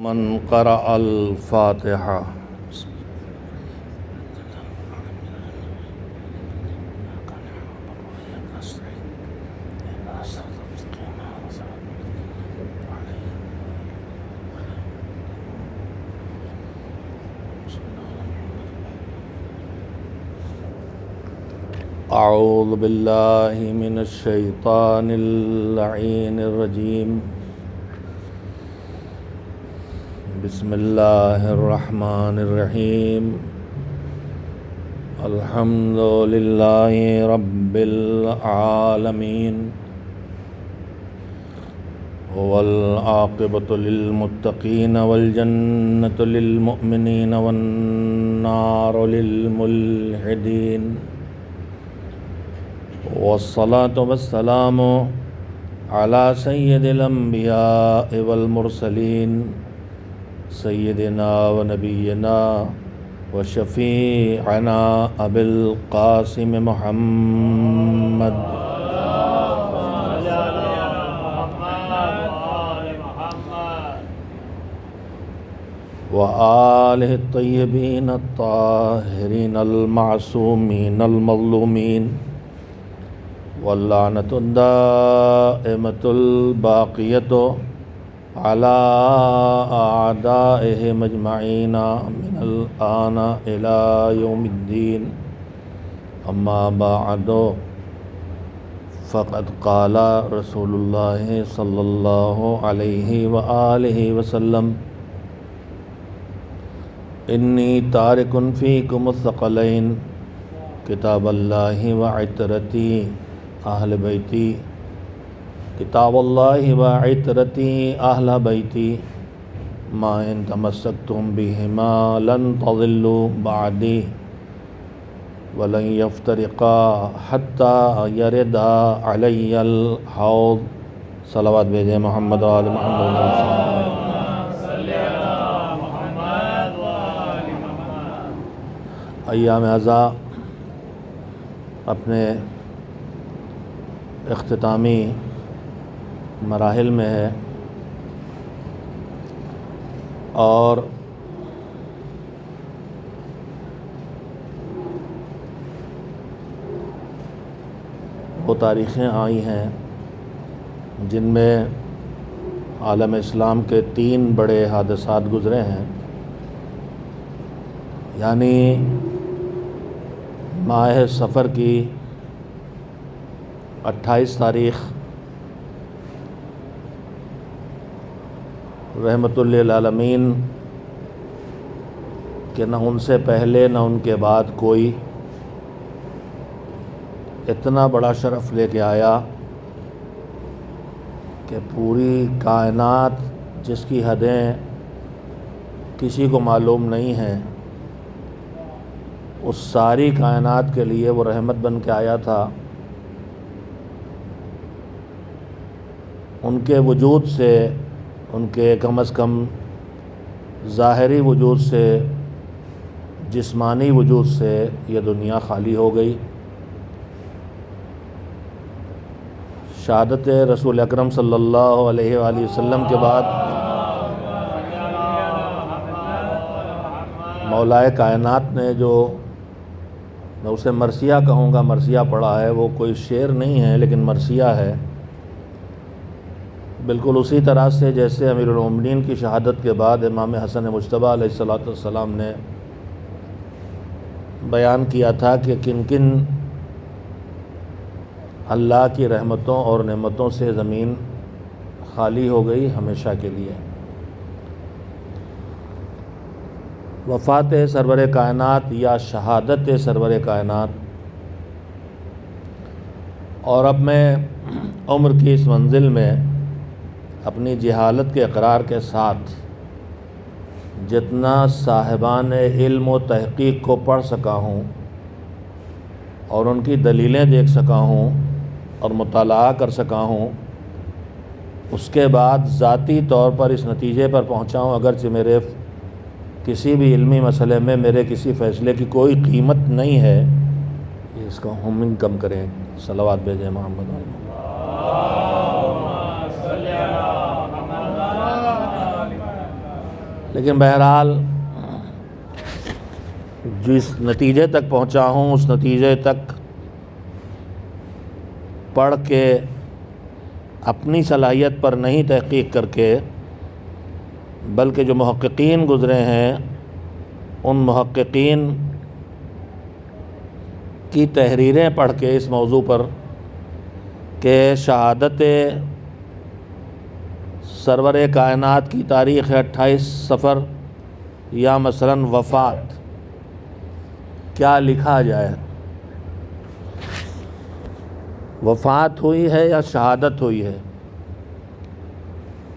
من قرأ الفاتحة. أعوذ بالله من الشيطان اللعين الرجيم. بسم الله الرحمن الرحيم. الحمد لله رب العالمين، والعاقبة للمتقين، والجنة للمؤمنين، والنار للملحدين. والصلاة والسلام على سيد الأنبياء والمرسلين، سيدنا ونبينا وشفيعنا أبي القاسم محمد وآله الطيبين الطاهرين المعصومين المظلومين، واللعنة الدائمة الباقية على أعدائهم أجمعين من الآن إلى يوم الدين. أما بعد، فقد قال رسول الله صلى الله عليه وآله وسلم: إني تارك فيكم الثقلين، كتاب الله وعترتي أهل بيتي. کتاب اللہ وعترتی اہل بیتی، ما ان تمسکتم بہما لن تضلوا بعدی ولن یفترقا حتی یردا علی الحوض. صلوات بھیجیں محمد و آل محمد. ایام عزا اپنے اختتامی مراحل میں ہے، اور وہ تاریخیں آئی ہیں جن میں عالم اسلام کے 3 بڑے حادثات گزرے ہیں. یعنی ماہ صفر کی 28 تاریخ رحمت للعالمین کہ نہ ان سے پہلے نہ ان کے بعد کوئی اتنا بڑا شرف لے کے آیا کہ پوری کائنات جس کی حدیں کسی کو معلوم نہیں ہیں، اس ساری کائنات کے لیے وہ رحمت بن کے آیا تھا. ان کے وجود سے، ان کے کم از کم ظاہری وجود سے، جسمانی وجود سے یہ دنیا خالی ہو گئی. شہادت رسول اکرم صلی اللہ علیہ وآلہ وسلم کے بعد مولائے کائنات نے جو، میں اسے مرثیہ کہوں گا، مرثیہ پڑھا ہے، وہ کوئی شعر نہیں ہے لیکن مرثیہ ہے. بالکل اسی طرح سے جیسے امیر المومنین کی شہادت کے بعد امام حسن مجتبیٰ علیہ السلام نے بیان کیا تھا کہ کن کن اللہ کی رحمتوں اور نعمتوں سے زمین خالی ہو گئی ہمیشہ کے لیے. وفات سرور کائنات یا شہادت سرور کائنات. اور اب میں عمر کی اس منزل میں اپنی جہالت کے اقرار کے ساتھ جتنا صاحبان علم و تحقیق کو پڑھ سکا ہوں اور ان کی دلیلیں دیکھ سکا ہوں اور مطالعہ کر سکا ہوں، اس کے بعد ذاتی طور پر اس نتیجے پر پہنچا ہوں، اگرچہ میرے کسی بھی علمی مسئلے میں میرے کسی فیصلے کی کوئی قیمت نہیں ہے، اس کا ہم کم کریں. صلوات بھیجیں محمد. لیکن بہرحال جس نتیجے تک پہنچا ہوں اس نتیجے تک پڑھ کے اپنی صلاحیت پر نہیں تحقیق کر کے، بلکہ جو محققین گزرے ہیں ان محققین کی تحریریں پڑھ کے اس موضوع پر کہ شہادت سرور کائنات کی تاریخ ہے 28 صفر، یا مثلاً وفات، کیا لکھا جائے، وفات ہوئی ہے یا شہادت ہوئی ہے۔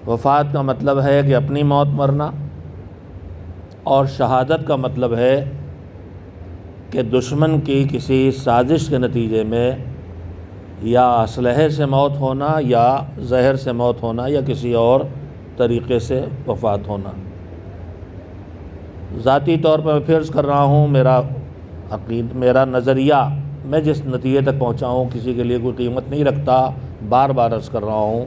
وفات کا مطلب ہے کہ اپنی موت مرنا، اور شہادت کا مطلب ہے کہ دشمن کی کسی سازش کے نتیجے میں یا اسلحے سے موت ہونا، یا زہر سے موت ہونا، یا کسی اور طریقے سے وفات ہونا۔ ذاتی طور پر میں فرض کر رہا ہوں، میرا نظریہ، میں جس نتیجے تک پہنچا ہوں کسی کے لیے کوئی قیمت نہیں رکھتا، بار بار عرض کر رہا ہوں،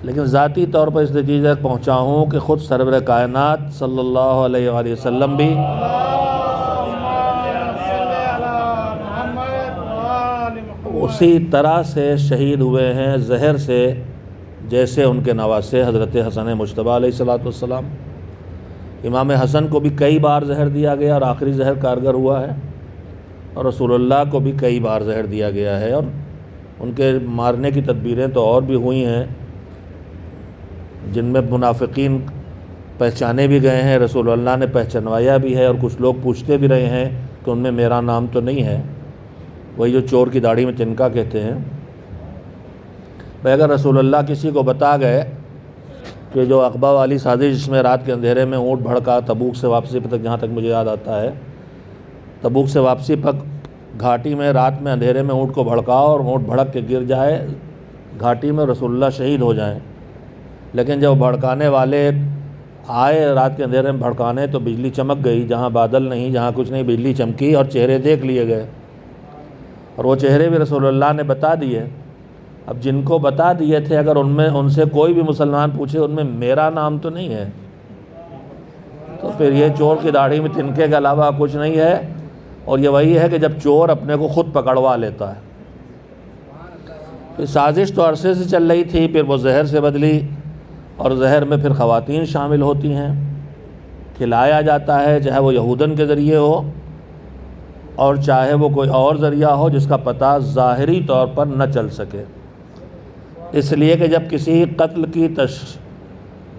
لیکن ذاتی طور پر اس نتیجے تک پہنچا ہوں کہ خود سرور کائنات صلی اللہ علیہ وآلہ وسلم بھی اسی طرح سے شہید ہوئے ہیں زہر سے، جیسے ان کے نواسے حضرت حسن مجتبیٰ علیہ السلام۔ امام حسن کو بھی کئی بار زہر دیا گیا اور آخری زہر کارگر ہوا ہے، اور رسول اللہ کو بھی کئی بار زہر دیا گیا ہے، اور ان کے مارنے کی تدبیریں تو اور بھی ہوئی ہیں، جن میں منافقین پہچانے بھی گئے ہیں، رسول اللہ نے پہچانوایا بھی ہے، اور کچھ لوگ پوچھتے بھی رہے ہیں کہ ان میں میرا نام تو نہیں ہے، وہی جو چور کی داڑھی میں تنکا کہتے ہیں۔ بھائی اگر رسول اللہ کسی کو بتا گئے کہ جو عقبہ والی سازش جس میں رات کے اندھیرے میں اونٹ بھڑکا، تبوک سے واپسی تک، جہاں تک مجھے یاد آتا ہے، تبوک سے واپسی پر گھاٹی میں رات میں اندھیرے میں اونٹ کو بھڑکاؤ اور اونٹ بھڑک کے گر جائے گھاٹی میں، رسول اللہ شہید ہو جائیں، لیکن جب بھڑکانے والے آئے رات کے اندھیرے میں بھڑکانے تو بجلی چمک گئی، جہاں بادل نہیں، جہاں کچھ نہیں، بجلی چمکی اور چہرے دیکھ لیے گئے، اور وہ چہرے بھی رسول اللہ نے بتا دیے۔ اب جن کو بتا دیے تھے، اگر ان سے کوئی بھی مسلمان پوچھے ان میں میرا نام تو نہیں ہے، تو پھر یہ چور کی داڑھی میں تنکے کے علاوہ کچھ نہیں ہے، اور یہ وہی ہے کہ جب چور اپنے کو خود پکڑوا لیتا ہے۔ تو سازش تو عرصے سے چل رہی تھی، پھر وہ زہر سے بدلی، اور زہر میں پھر خواتین شامل ہوتی ہیں، کھلایا جاتا ہے، چاہے وہ یہودن کے ذریعے ہو اور چاہے وہ کوئی اور ذریعہ ہو جس کا پتہ ظاہری طور پر نہ چل سکے، اس لیے کہ جب کسی قتل کی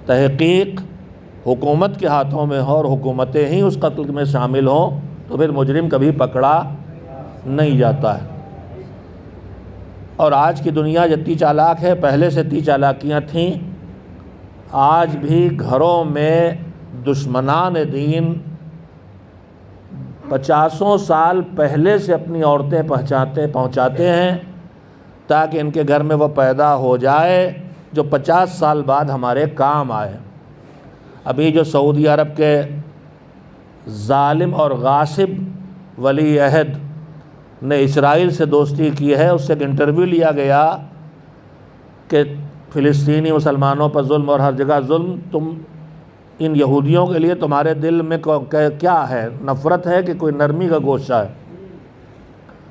تحقیق حکومت کے ہاتھوں میں ہو اور حکومتیں ہی اس قتل میں شامل ہوں تو پھر مجرم کبھی پکڑا نہیں جاتا ہے۔ اور آج کی دنیا جتنی چالاک ہے، پہلے سے اتنی چالاکیاں تھیں، آج بھی گھروں میں دشمنان دین 50 سال پہلے سے اپنی عورتیں پہنچاتے ہیں تاکہ ان کے گھر میں وہ پیدا ہو جائے جو 50 سال بعد ہمارے کام آئے۔ ابھی جو سعودی عرب کے ظالم اور غاصب ولی عہد نے اسرائیل سے دوستی کی ہے، اس سے ایک انٹرویو لیا گیا کہ فلسطینی مسلمانوں پر ظلم اور ہر جگہ ظلم، تم ان یہودیوں کے لیے تمہارے دل میں کیا ہے، نفرت ہے کہ کوئی نرمی کا گوشہ ہے؟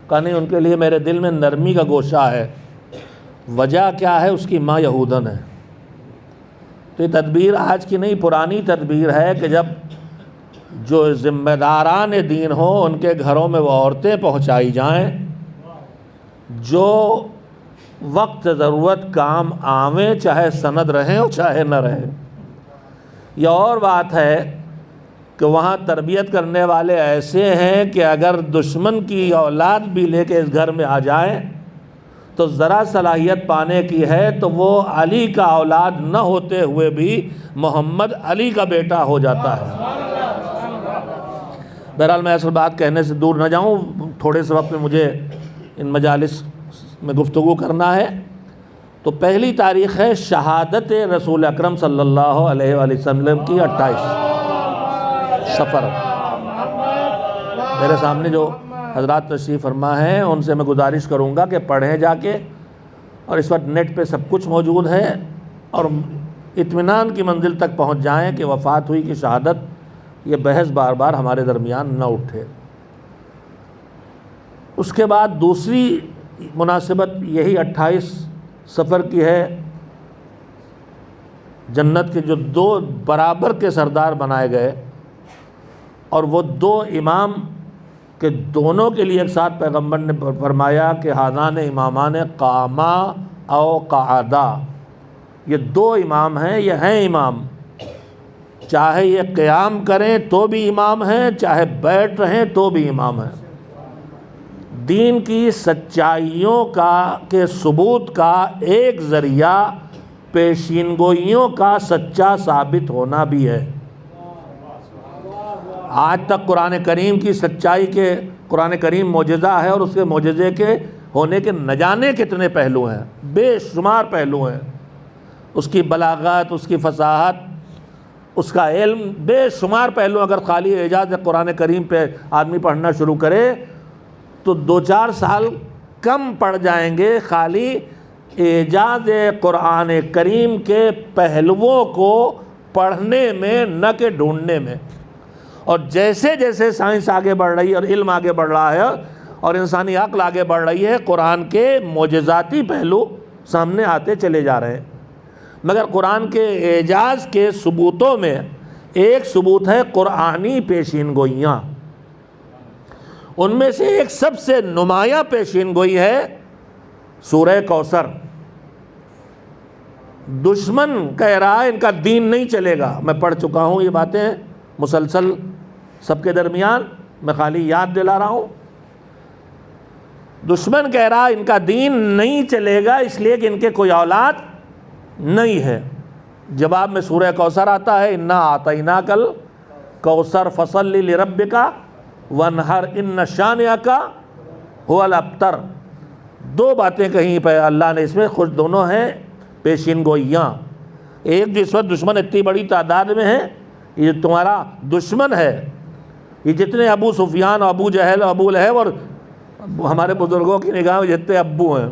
کہا نہیں، ان کے لیے میرے دل میں نرمی کا گوشہ ہے۔ وجہ کیا ہے؟ اس کی ماں یہودن ہے۔ تو یہ تدبیر آج کی نہیں، پرانی تدبیر ہے کہ جب جو ذمہ داران دین ہوں ان کے گھروں میں وہ عورتیں پہنچائی جائیں جو وقت ضرورت کام آویں، چاہے سند رہیں اور چاہے نہ رہیں۔ یہ اور بات ہے کہ وہاں تربیت کرنے والے ایسے ہیں کہ اگر دشمن کی اولاد بھی لے کے اس گھر میں آ جائیں تو ذرا صلاحیت پانے کی ہے تو وہ علی کا اولاد نہ ہوتے ہوئے بھی محمد علی کا بیٹا ہو جاتا ہے۔ بہرحال میں اصل بات کہنے سے دور نہ جاؤں، تھوڑے سے وقت میں مجھے ان مجالس میں گفتگو کرنا ہے۔ تو پہلی تاریخ ہے شہادت رسول اکرم صلی اللہ علیہ وآلہ وسلم کی 28 صفر۔ میرے سامنے جو حضرات تشریف فرما ہیں ان سے میں گزارش کروں گا کہ پڑھیں جا کے، اور اس وقت نیٹ پہ سب کچھ موجود ہے، اور اطمینان کی منزل تک پہنچ جائیں کہ وفات ہوئی کہ شہادت، یہ بحث بار بار ہمارے درمیان نہ اٹھے۔ اس کے بعد دوسری مناسبت یہی 28 سفر کی ہے، جنت کے جو 2 برابر کے سردار بنائے گئے، اور وہ 2 امام کہ دونوں کے لیے ایک ساتھ پیغمبر نے فرمایا کہ ہذان امامان قاما او قعدا، یہ 2 امام ہیں، یہ ہیں امام، چاہے یہ قیام کریں تو بھی امام ہیں، چاہے بیٹھ رہیں تو بھی امام ہیں۔ دین کی سچائیوں کے ثبوت کا ایک ذریعہ پیشین گوئیوں کا سچا ثابت ہونا بھی ہے۔ آج تک قرآن کریم کی سچائی کے، قرآن کریم معجزہ ہے اور اس کے معجزے کے ہونے کے نہ جانے کتنے پہلو ہیں، بے شمار پہلو ہیں، اس کی بلاغت، اس کی فصاحت، اس کا علم، بے شمار پہلو۔ اگر خالی اعجاز قرآن کریم پہ آدمی پڑھنا شروع کرے تو 2-4 سال کم پڑ جائیں گے خالی اعجاز قرآن کریم کے پہلوؤں کو پڑھنے میں، نہ کہ ڈھونڈنے میں۔ اور جیسے جیسے سائنس آگے بڑھ رہی ہے اور علم آگے بڑھ رہا ہے اور انسانی عقل آگے بڑھ رہی ہے، قرآن کے معجزاتی پہلو سامنے آتے چلے جا رہے ہیں۔ مگر قرآن کے اعجاز کے ثبوتوں میں ایک ثبوت ہے قرآنی پیشین گوئیاں۔ ان میں سے ایک سب سے نمایاں پیشین گوئی ہے سورہ کوثر۔ دشمن کہہ رہا ہے ان کا دین نہیں چلے گا، میں پڑھ چکا ہوں یہ باتیں مسلسل سب کے درمیان، میں خالی یاد دلا رہا ہوں۔ دشمن کہہ رہا ان کا دین نہیں چلے گا اس لیے کہ ان کے کوئی اولاد نہیں ہے۔ جواب میں سورہ کوثر آتا ہے، انا اعطیناک الکوثر فصل لربک وانحر ان شانئک هو الابتر۔ 2 باتیں کہیں پہ اللہ نے اس میں، خوش دونوں ہیں پیشین گوئیاں۔ ایک جو اس وقت دشمن اتنی بڑی تعداد میں ہے، یہ تمہارا دشمن ہے، یہ جتنے ابو سفیان اور ابو جہل اور ابو لہب اور ہمارے بزرگوں کی نگاہ میں جتنے ابو ہیں،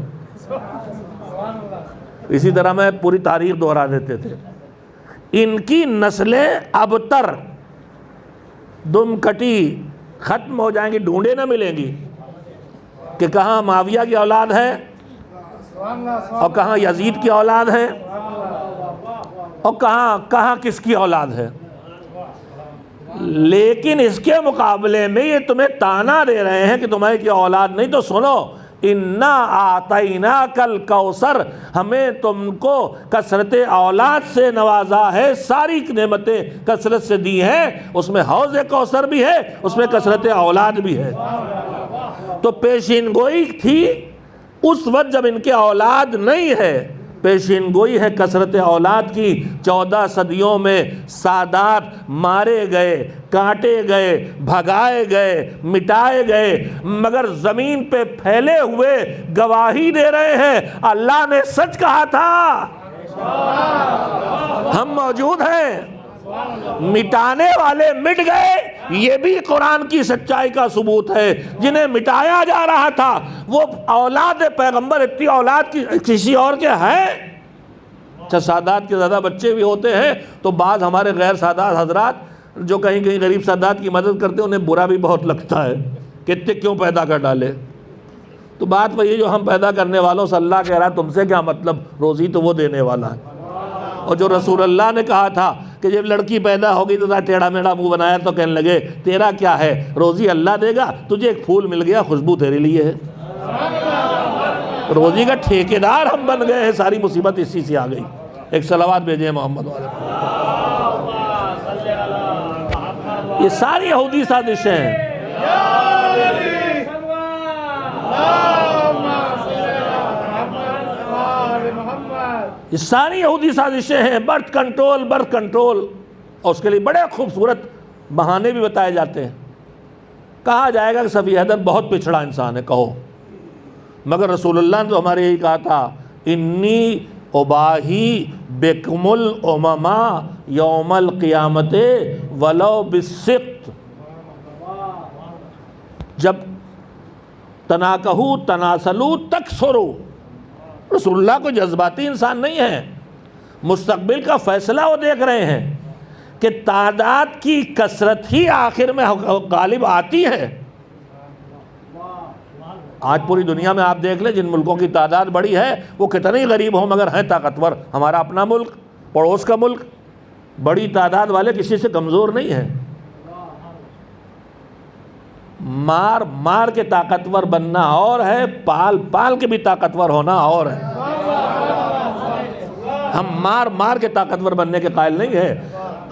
اسی طرح میں پوری تاریخ دہرا دیتے تھے، ان کی نسلیں ابتر، دم کٹی ختم ہو جائیں گی، ڈھونڈے نہ ملیں گی کہ کہاں معاویہ کی اولاد ہے اور کہاں یزید کی اولاد ہے اور کہاں کس کی اولاد ہے۔ لیکن اس کے مقابلے میں یہ تمہیں تانا دے رہے ہیں کہ تمہاری کی اولاد نہیں، تو سنو، انا اعطیناک الکوثر، ہمیں تم کو کثرت اولاد سے نوازا ہے، ساری نعمتیں کثرت سے دی ہیں، اس میں حوض کوثر بھی ہے، اس میں کثرت اولاد بھی ہے۔ تو پیشین گوئی تھی اس وقت جب ان کے اولاد نہیں ہے، پیشین گوئی ہے کثرت اولاد کی۔ 14 صدیوں میں سادات مارے گئے، کاٹے گئے، بھگائے گئے، مٹائے گئے، مگر زمین پہ پھیلے ہوئے گواہی دے رہے ہیں اللہ نے سچ کہا تھا، ہم موجود ہیں۔ مٹانے والے مٹ گئے، یہ بھی قرآن کی سچائی کا ثبوت ہے۔ جنہیں مٹایا جا رہا تھا وہ اولاد پیغمبر، اتنی اولاد کی کسی اور کے ہیں؟ اچھا، سادات کے زیادہ بچے بھی ہوتے ہیں تو بعض ہمارے غیر سادات حضرات جو کہیں کہیں غریب سادات کی مدد کرتے ہیں انہیں برا بھی بہت لگتا ہے کہ اتنے کیوں پیدا کر ڈالے۔ تو بات وہی جو ہم پیدا کرنے والوں سے اللہ کہہ رہا ہے تم سے کیا مطلب، روزی تو وہ دینے والا ہے۔ اور جو رسول اللہ نے کہا تھا کہ جب لڑکی پیدا ہوگی تو ٹیڑھا میڑھا منہ بنایا تو کہنے لگے تیرا کیا ہے، روزی اللہ دے گا، تجھے ایک پھول مل گیا، خوشبو تیرے لیے ہے۔ روزی کا ٹھیکیدار ہم بن گئے ہیں، ساری مصیبت اسی سے آ گئی۔ ایک صلوات بھیجیں محمد والے۔ یہ ساری یہودی سازشیں ہیں۔ یہ ساری یہودی سازشیں ہیں، برتھ کنٹرول، اور اس کے لیے بڑے خوبصورت بہانے بھی بتائے جاتے ہیں۔ کہا جائے گا کہ صفی حیدر بہت پچھڑا انسان ہے، کہو، مگر رسول اللہ نے تو ہمارے یہی کہا تھا، انی اباہی بکم الامما یوم القیامت ولو بالسقط۔ جب تناکہو تناسلو تکثرو، رسول اللہ کو جذباتی انسان نہیں ہے، مستقبل کا فیصلہ وہ دیکھ رہے ہیں کہ تعداد کی کثرت ہی آخر میں غالب آتی ہے۔ آج پوری دنیا میں آپ دیکھ لیں جن ملکوں کی تعداد بڑی ہے وہ کتنے ہی غریب ہوں مگر ہیں طاقتور۔ ہمارا اپنا ملک، پڑوس کا ملک، بڑی تعداد والے کسی سے کمزور نہیں ہیں۔ مار مار کے طاقتور بننا اور ہے، پال پال کے بھی طاقتور ہونا اور ہے۔ ہم مار مار کے طاقتور بننے کے قائل نہیں ہیں،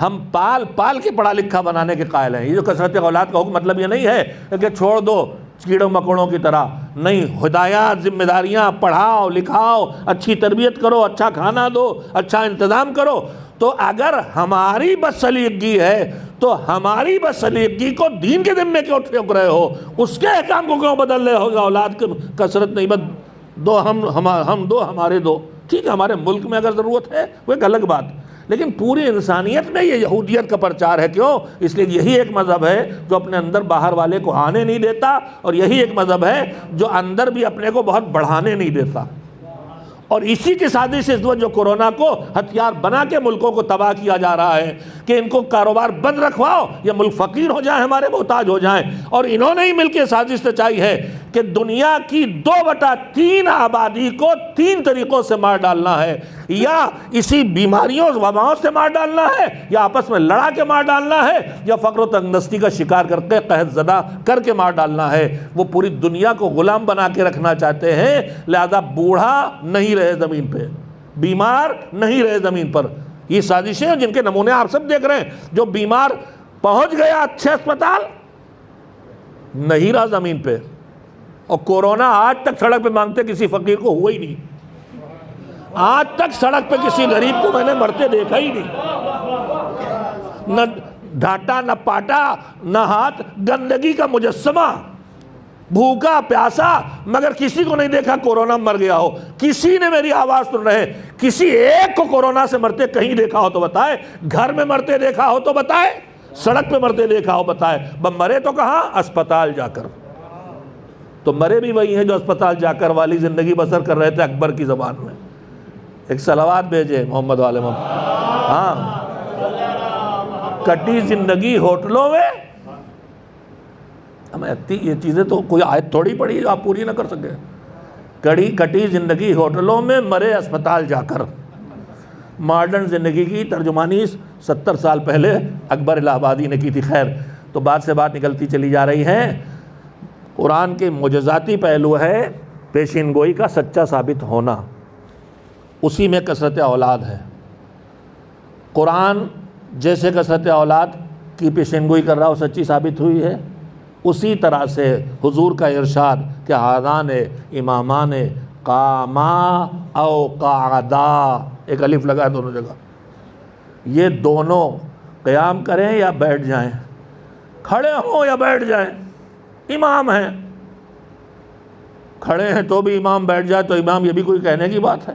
ہم پال پال کے پڑھا لکھا بنانے کے قائل ہیں۔ یہ جو کثرت اولاد کا حکم مطلب یہ نہیں ہے کہ چھوڑ دو کیڑوں مکوڑوں کی طرح، نہیں، ہدایات، ذمہ داریاں، پڑھاؤ لکھاؤ، اچھی تربیت کرو، اچھا کھانا دو، اچھا انتظام کرو۔ تو اگر ہماری بدسلیقگی ہے تو ہماری بدسلیقگی کو دین کے ذمے کیوں ٹھوک رہے ہو؟ اس کے احکام کو کیوں بدل رہے ہو؟ اولاد کی کثرت نہیں، بس دو ہم دو ہمارے دو، ٹھیک ہے ہمارے ملک میں اگر ضرورت ہے وہ ایک الگ بات، لیکن پوری انسانیت میں یہ یہودیت کا پرچار ہے۔ کیوں؟ اس لیے یہی ایک مذہب ہے جو اپنے اندر باہر والے کو آنے نہیں دیتا، اور یہی ایک مذہب ہے جو اندر بھی اپنے کو بہت بڑھانے نہیں دیتا۔ اور اسی کی سازش اس وقت جو کورونا کو ہتھیار بنا کے ملکوں کو تباہ کیا جا رہا ہے کہ ان کو کاروبار بند رکھواؤ یا ملک فقیر ہو جائیں، ہمارے محتاج ہو جائیں۔ اور انہوں نے ہی مل کے سازش رچائی ہے کہ دنیا کی 2/3 آبادی کو 3 طریقوں سے مار ڈالنا ہے، یا اسی بیماریوں وباؤں سے مار ڈالنا ہے، یا آپس میں لڑا کے مار ڈالنا ہے، یا فقر و تنگدستی کا شکار کر کے قحط زدہ کر کے مار ڈالنا ہے۔ وہ پوری دنیا کو غلام بنا کے رکھنا چاہتے ہیں، لہذا بوڑھا نہیں رہے زمین پہ، بیمار نہیں رہے زمین پر۔ یہ سازشیں ہیں جن کے نمونے آپ سب دیکھ رہے ہیں۔ جو بیمار پہنچ گیا اچھے اسپتال، نہیں رہا زمین پہ۔ اور کورونا آج تک سڑک پہ مانگتے کسی فقیر کو ہوا ہی نہیں، آج تک سڑک پہ کسی غریب کو میں نے مرتے دیکھا ہی نہیں، نہ ڈھانٹا نہ پاٹا نہ ہاتھ، گندگی کا مجسمہ، بھوکا پیاسا، مگر کسی کو نہیں دیکھا کورونا مر گیا ہو۔ کسی نے میری آواز سن رہے کسی ایک کو کورونا سے مرتے کہیں دیکھا ہو تو بتائے، گھر میں مرتے دیکھا ہو تو بتائے، سڑک پہ مرتے دیکھا ہو بتائے۔ مرے تو کہاں؟ اسپتال جا کر۔ تو مرے بھی وہی ہیں جو اسپتال جا کر والی زندگی بسر کر رہے تھے اکبر کی زبان میں۔ ایک صلوات بھیجے محمد والے محمد۔ ہاں، کٹی زندگی ہوٹلوں میں، یہ چیزیں تو کوئی آیت تھوڑی پڑی جو آپ پوری نہ کر سکے۔ کٹی زندگی ہوٹلوں میں، مرے اسپتال جا کر۔ ماڈرن زندگی کی ترجمانی 70 سال پہلے اکبر الہ آبادی نے کی تھی۔ خیر، تو بات سے بات نکلتی چلی جا رہی ہے۔ قرآن کے معجزاتی پہلو ہے پیشین گوئی کا سچا ثابت ہونا، اسی میں کثرت اولاد ہے۔ قرآن جیسے کثرت اولاد کی پیشین گوئی کر رہا ہو سچی ثابت ہوئی ہے، اسی طرح سے حضور کا ارشاد کہ ہذان امامان قاما او قعدا، ایک الف لگا ہے دونوں جگہ، یہ دونوں قیام کریں یا بیٹھ جائیں، کھڑے ہوں یا بیٹھ جائیں، امام ہیں۔ کھڑے ہیں تو بھی امام، بیٹھ جائے تو امام، یہ بھی کوئی کہنے کی بات ہے؟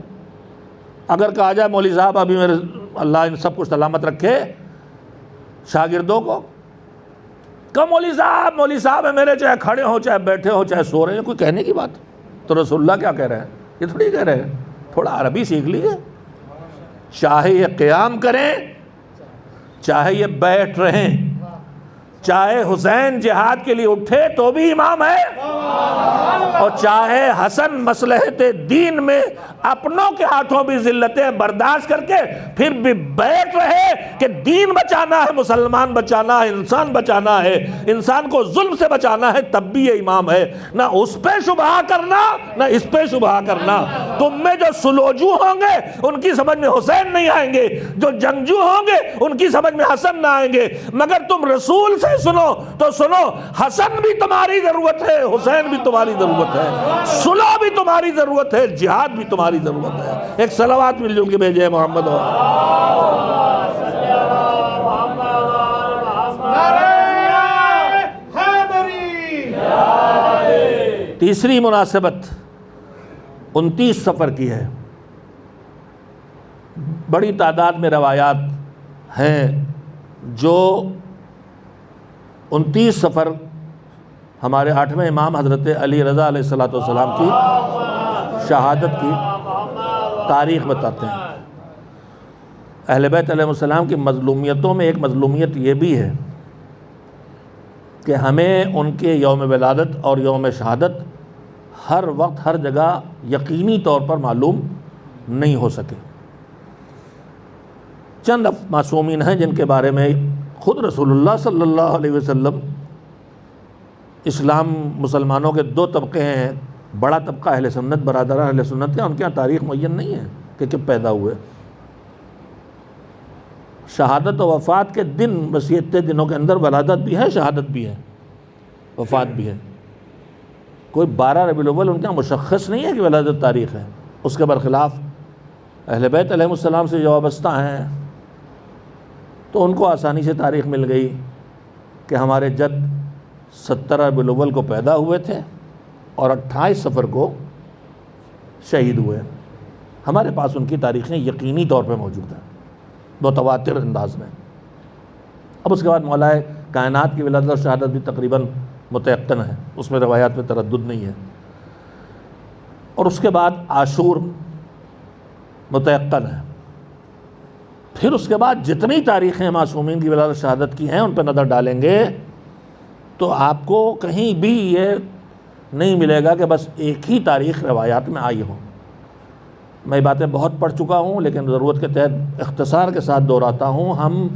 اگر کہا جائے مولوی صاحب ابھی میرے اللہ ان سب کچھ سلامت رکھے شاگردوں کو، کہ مولوی صاحب ہے میرے، چاہے کھڑے ہوں چاہے بیٹھے ہوں چاہے سو رہے ہیں، کوئی کہنے کی بات؟ تو رسول اللہ کیا کہہ رہے ہیں؟ یہ تھوڑی کہہ رہے ہیں، تھوڑا عربی سیکھ لیجیے۔ چاہے یہ قیام کریں چاہے یہ بیٹھ رہیں، چاہے حسین جہاد کے لیے اٹھے تو بھی امام ہے، اور چاہے حسن مصلحت دین میں اپنوں کے ہاتھوں بھی ذلتیں برداشت کر کے پھر بھی بیٹھ رہے کہ دین بچانا ہے، مسلمان بچانا ہے، انسان بچانا ہے، انسان کو ظلم سے بچانا ہے، تب بھی یہ امام ہے۔ نہ اس پہ شبہ کرنا نہ اس پہ شبہ کرنا۔ تم میں جو سلوجو ہوں گے ان کی سمجھ میں حسین نہیں آئیں گے، جو جنگجو ہوں گے ان کی سمجھ میں حسن نہ آئیں گے، مگر تم رسول سے سنو تو سنو، حسن بھی تمہاری ضرورت ہے، حسین بھی تمہاری ضرورت ہے، صلح بھی تمہاری ضرورت ہے، جہاد بھی تمہاری ضرورت ہے۔ ایک صلوات مل جل کے بھیجے محمد۔ تیسری مناسبت 29 سفر کی ہے۔ بڑی تعداد میں روایات ہیں جو 29 سفر ہمارے 8ویں امام حضرت علی رضا علیہ السلام کی شہادت کی تاریخ بتاتے ہیں۔ اہل بیت علیہ السلام کی مظلومیتوں میں ایک مظلومیت یہ بھی ہے کہ ہمیں ان کے یوم ولادت اور یوم شہادت ہر وقت ہر جگہ یقینی طور پر معلوم نہیں ہو سکے۔ چند معصومین ہیں جن کے بارے میں خود رسول اللہ صلی اللہ علیہ وسلم، اسلام مسلمانوں کے دو طبقے ہیں، بڑا طبقہ اہل سنت، برادران اہل سنت کا، ان کے یہاں تاریخ معین نہیں ہے کہ کب پیدا ہوئے۔ شہادت و وفات کے دن، بس یہ اتنے دنوں کے اندر ولادت بھی ہے، شہادت بھی ہے، وفات بھی ہے۔ کوئی 12 ربیع الاول ان کے یہاں مشخص نہیں ہے کہ ولادت تاریخ ہے۔ اس کے برخلاف اہل بیت علیہ السلام سے جو وابستہ ہیں تو ان کو آسانی سے تاریخ مل گئی کہ ہمارے جد 17 ربیع الاول کو پیدا ہوئے تھے اور 28 صفر کو شہید ہوئے۔ ہمارے پاس ان کی تاریخیں یقینی طور پہ موجود ہیں، متواتر انداز میں۔ اب اس کے بعد مولائے کائنات کی ولادت اور شہادت بھی تقریباً متیقن ہے، اس میں روایات میں تردد نہیں ہے۔ اور اس کے بعد عاشور متیقن ہے۔ پھر اس کے بعد جتنی تاریخیں معصومین کی ولادت شہادت کی ہیں ان پہ نظر ڈالیں گے تو آپ کو کہیں بھی یہ نہیں ملے گا کہ بس ایک ہی تاریخ روایات میں آئی ہو۔ میں باتیں بہت پڑھ چکا ہوں لیکن ضرورت کے تحت اختصار کے ساتھ دہراتا ہوں۔ ہم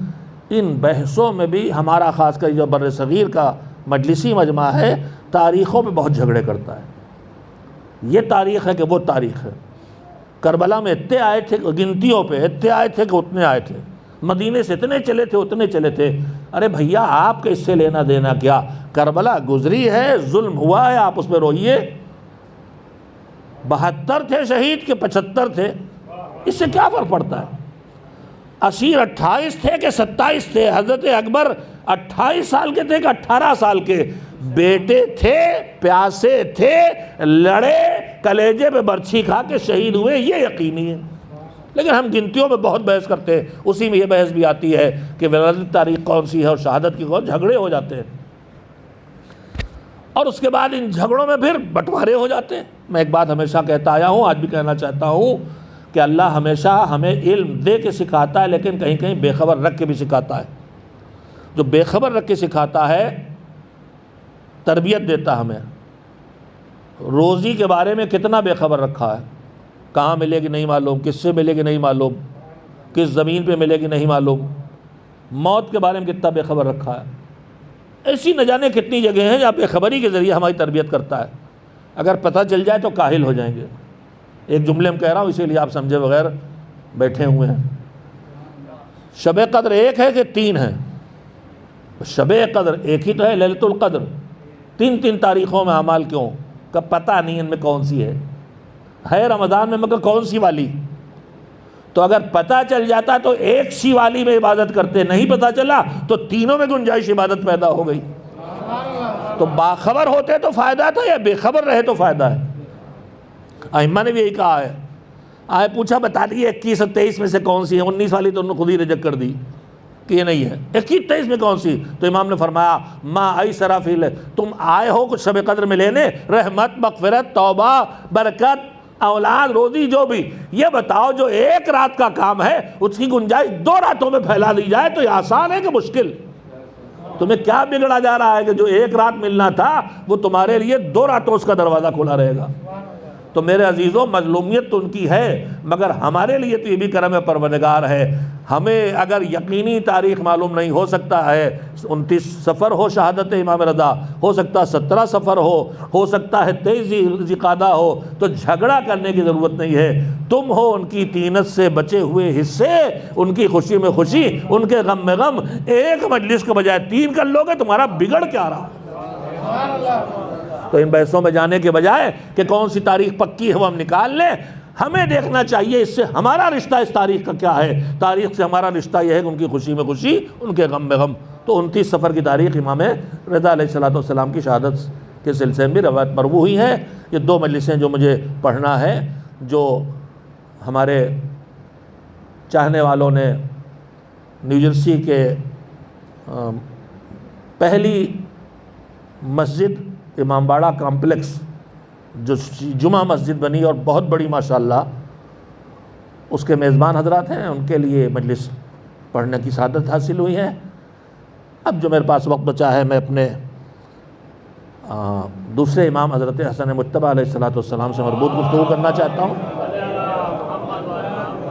ان بحثوں میں بھی، ہمارا خاص کر جو بر صغیر کا مجلسی مجمع ہے، تاریخوں پہ بہت جھگڑے کرتا ہے۔ یہ تاریخ ہے کہ وہ تاریخ ہے۔ کربلا میں اتنے آئے تھے گنتیوں پہ، اتنے آئے تھے کہ اتنے آئے تھے، مدینے سے اتنے چلے تھے اتنے چلے تھے۔ ارے بھیا آپ کے اس سے لینا دینا کیا؟ کربلا گزری ہے، ظلم ہوا ہے، آپ اس پہ روئیے۔ 72 تھے شہید کہ 75 تھے، اس سے کیا فرق پڑتا ہے؟ اسیر 28 تھے کہ 27 تھے؟ حضرت اکبر 28 سال کے تھے کہ 18 سال کے؟ بیٹے تھے، پیاسے تھے، لڑے، کلیجے پہ برچھی کھا کے شہید ہوئے، یہ یقینی ہے۔ لیکن ہم گنتیوں میں بہت بحث کرتے ہیں، اسی میں یہ بحث بھی آتی ہے کہ ولادت تاریخ کون سی ہے اور شہادت کی کون، جھگڑے ہو جاتے ہیں۔ اور اس کے بعد ان جھگڑوں میں پھر بٹوارے ہو جاتے ہیں۔ میں ایک بات ہمیشہ کہتا آیا ہوں، آج بھی کہنا چاہتا ہوں کہ اللہ ہمیشہ ہمیں علم دے کے سکھاتا ہے لیکن کہیں کہیں بے خبر رکھ کے بھی سکھاتا ہے۔ جو بے خبر رکھ کے سکھاتا ہے، تربیت دیتا ہمیں۔ روزی کے بارے میں کتنا بے خبر رکھا ہے، کہاں ملے گی نہیں معلوم، کس سے ملے گی نہیں معلوم، کس زمین پہ ملے گی نہیں معلوم۔ موت کے بارے میں کتنا بے خبر رکھا ہے۔ ایسی نہ جانے کتنی جگہ ہیں جہاں بے خبری کے ذریعے ہماری تربیت کرتا ہے۔ اگر پتہ چل جائے تو کاہل ہو جائیں گے۔ ایک جملے میں کہہ رہا ہوں اسی لیے آپ سمجھے بغیر بیٹھے ہوئے ہیں۔ شب قدر ایک ہے کہ 3 ہے؟ شب قدر ایک ہی تو ہے، لیلۃ القدر۔ 3 تاریخوں میں اعمال کیوں؟ کہ پتہ نہیں ان میں کون سی ہے رمضان میں مگر کون سی والی؟ تو اگر پتہ چل جاتا تو ایک سی والی میں عبادت کرتے، نہیں پتہ چلا تو تینوں میں گنجائش عبادت پیدا ہو گئی۔ تو باخبر ہوتے تو فائدہ تھا یا بے خبر رہے تو فائدہ ہے؟ ائمہ نے بھی یہی کہا ہے۔ آئے پوچھا بتا دیے 21 اور 23 میں سے کون سی ہے؟ 19 والی تو انہوں نے خود ہی ریجیکٹ کر دی کہ یہ نہیں ہے۔ 21 23 میں کون سی؟ تو امام نے فرمایا ما ایسر فی، تم آئے ہو کچھ شب قدر میں لینے، رحمت، مغفرت، توبہ، برکت، اولاد، روزی، جو بھی، یہ بتاؤ جو ایک رات کا کام ہے اس کی گنجائش 2 راتوں میں پھیلا دی جائے تو یہ آسان ہے کہ مشکل؟ تمہیں کیا بگڑا جا رہا ہے کہ جو ایک رات ملنا تھا وہ تمہارے لیے 2 راتوں اس کا دروازہ کھلا رہے گا؟ تو میرے عزیزوں، مظلومیت تو ان کی ہے مگر ہمارے لیے تو یہ بھی کرم پروردگار ہے۔ ہمیں اگر یقینی تاریخ معلوم نہیں ہو سکتا ہے، 29 صفر ہو شہادت امام رضا، ہو سکتا ہے 17 صفر ہو سکتا ہے 23 ذی-قعدہ ہو، تو جھگڑا کرنے کی ضرورت نہیں ہے۔ تم ہو ان کی طینت سے بچے ہوئے حصے، ان کی خوشی میں خوشی، ان کے غم میں غم، ایک مجلس کے بجائے 3 کر لو گے، تمہارا بگڑ کیا رہا؟ تو ان بحثوں میں جانے کے بجائے کہ کون سی تاریخ پکی ہے وہ ہم نکال لیں، ہمیں دیکھنا چاہیے اس سے ہمارا رشتہ اس تاریخ کا کیا ہے۔ تاریخ سے ہمارا رشتہ یہ ہے کہ ان کی خوشی میں خوشی، ان کے غم میں غم۔ تو 29 صفر کی تاریخ امام رضا علیہ السلام کی شہادت کے سلسلے میں بھی روایت مروی ہوئی ہیں۔ یہ 2 مجلسیں جو مجھے پڑھنا ہے، جو ہمارے چاہنے والوں نے نیو جرسی کے پہلی مسجد امام باڑہ کمپلیکس جو جمعہ مسجد بنی اور بہت بڑی ماشاءاللہ، اس کے میزبان حضرات ہیں، ان کے لیے مجلس پڑھنے کی سعادت حاصل ہوئی ہے۔ اب جو میرے پاس وقت بچا ہے میں اپنے دوسرے امام حضرت حسن مجتبیٰ علیہ السلام سے مربوط گفتگو کرنا چاہتا ہوں۔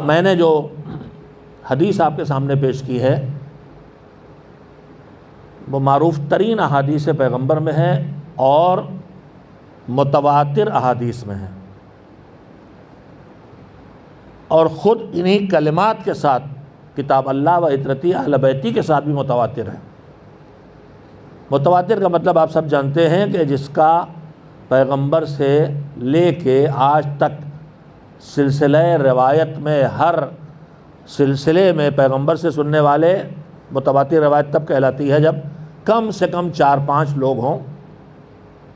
میں نے جو حدیث آپ کے سامنے پیش کی ہے وہ معروف ترین احادیث پیغمبر میں ہے اور متواتر احادیث میں ہے، اور خود انہی کلمات کے ساتھ کتاب اللہ و عترتی اہل بیتی کے ساتھ بھی متواتر ہے۔ متواتر کا مطلب آپ سب جانتے ہیں کہ جس کا پیغمبر سے لے کے آج تک سلسلہ روایت میں ہر سلسلے میں پیغمبر سے سننے والے، متواتر روایت تب کہلاتی ہے جب کم سے کم 4-5 لوگ ہوں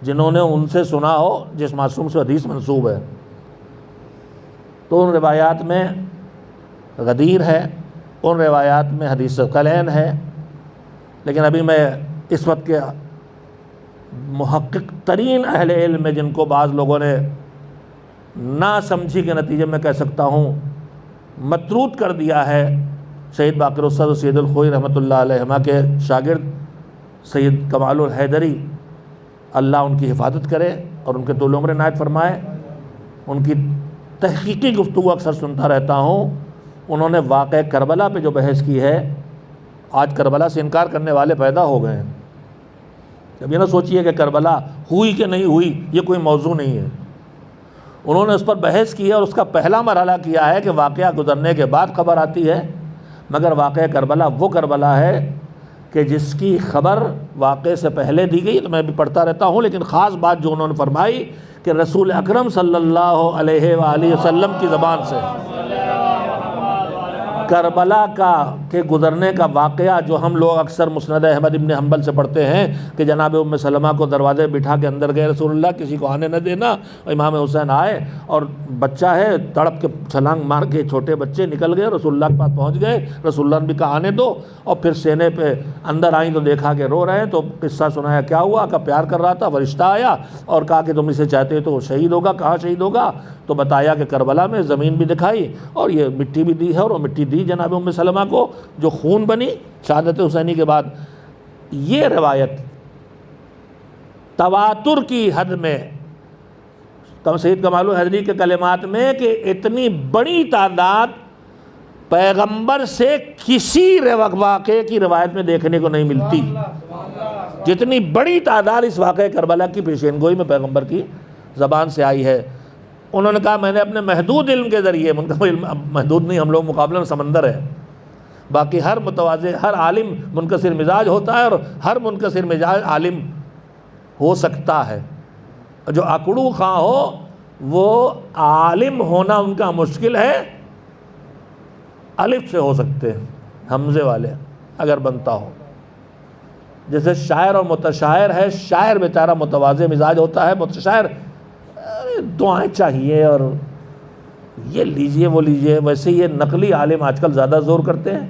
جنہوں نے ان سے سنا ہو جس معصوم سے حدیث منسوب ہے۔ تو ان روایات میں غدیر ہے، ان روایات میں حدیث ثقلین ہے، لیکن ابھی میں اس وقت کے محقق ترین اہل علم میں جن کو بعض لوگوں نے نا سمجھی کے نتیجے میں کہہ سکتا ہوں مطرود کر دیا ہے، سید باقر استاد و سید الخوئی رحمۃ اللہ علیہما کے شاگرد سید کمال الحیدری، اللہ ان کی حفاظت کرے اور ان کے طول عمر عنایت فرمائے۔ ان کی تحقیقی گفتگو اکثر سنتا رہتا ہوں۔ انہوں نے واقعہ کربلا پہ جو بحث کی ہے، آج کربلا سے انکار کرنے والے پیدا ہو گئے ہیں۔ اب یہ نہ سوچئے کہ کربلا ہوئی کہ نہیں ہوئی، یہ کوئی موضوع نہیں ہے۔ انہوں نے اس پر بحث کی ہے اور اس کا پہلا مرحلہ کیا ہے کہ واقعہ گزرنے کے بعد خبر آتی ہے، مگر واقعہ کربلا وہ کربلا ہے کہ جس کی خبر واقعے سے پہلے دی گئی۔ تو میں بھی پڑھتا رہتا ہوں، لیکن خاص بات جو انہوں نے فرمائی کہ رسول اکرم صلی اللہ علیہ وآلہ وسلم کی زبان سے کربلا کے گزرنے کا واقعہ جو ہم لوگ اکثر مسند احمد ابن حنبل سے پڑھتے ہیں کہ جناب ام سلمہ کو دروازے بٹھا کے اندر گئے رسول اللہ، کسی کو آنے نہ دینا، اور امام حسین آئے اور بچہ ہے تڑپ کے چھلانگ مار کے، چھوٹے بچے نکل گئے، رسول اللہ کے پاس پہنچ گئے، رسول اللہ نے بھی کہا آنے دو، اور پھر سینے پہ اندر آئیں تو دیکھا کہ رو رہے ہیں، تو قصہ سنایا کیا ہوا، کہ پیار کر رہا تھا، فرشتہ آیا اور کہا کہ تم اسے چاہتے تو وہ شہید ہوگا، کہاں شہید ہوگا، تو بتایا کہ کربلا میں زمین بھی دکھائی اور یہ مٹی بھی دی ہے، اور وہ مٹی دی جناب ام سلمہ کو جو خون بنی شہادت حسینی کے بعد۔ یہ روایت تواتر کی حد میں سید کمال الحیدری کے کلمات میں کہ اتنی بڑی تعداد پیغمبر سے کسی واقعے کی روایت میں دیکھنے کو نہیں ملتی، جتنی بڑی تعداد اس واقعہ کربلا کی پیشین گوئی میں پیغمبر کی زبان سے آئی ہے۔ انہوں نے کہا میں نے اپنے محدود علم کے ذریعے، ان کا علم محدود نہیں، ہم لوگ مقابلہ میں سمندر ہے، باقی ہر متواضع، ہر عالم منکسر مزاج ہوتا ہے اور ہر منکسر مزاج عالم ہو سکتا ہے، جو اکڑو خواہ ہو وہ عالم ہونا ان کا مشکل ہے، الف سے ہو سکتے ہیں، حمزے والے اگر بنتا ہو، جیسے شاعر اور متشاعر ہے، شاعر بیچارہ متواضع مزاج ہوتا ہے، متشاعر دعائیں چاہیے اور یہ لیجئے وہ لیجئے، ویسے یہ نقلی عالم آج کل زیادہ زور کرتے ہیں۔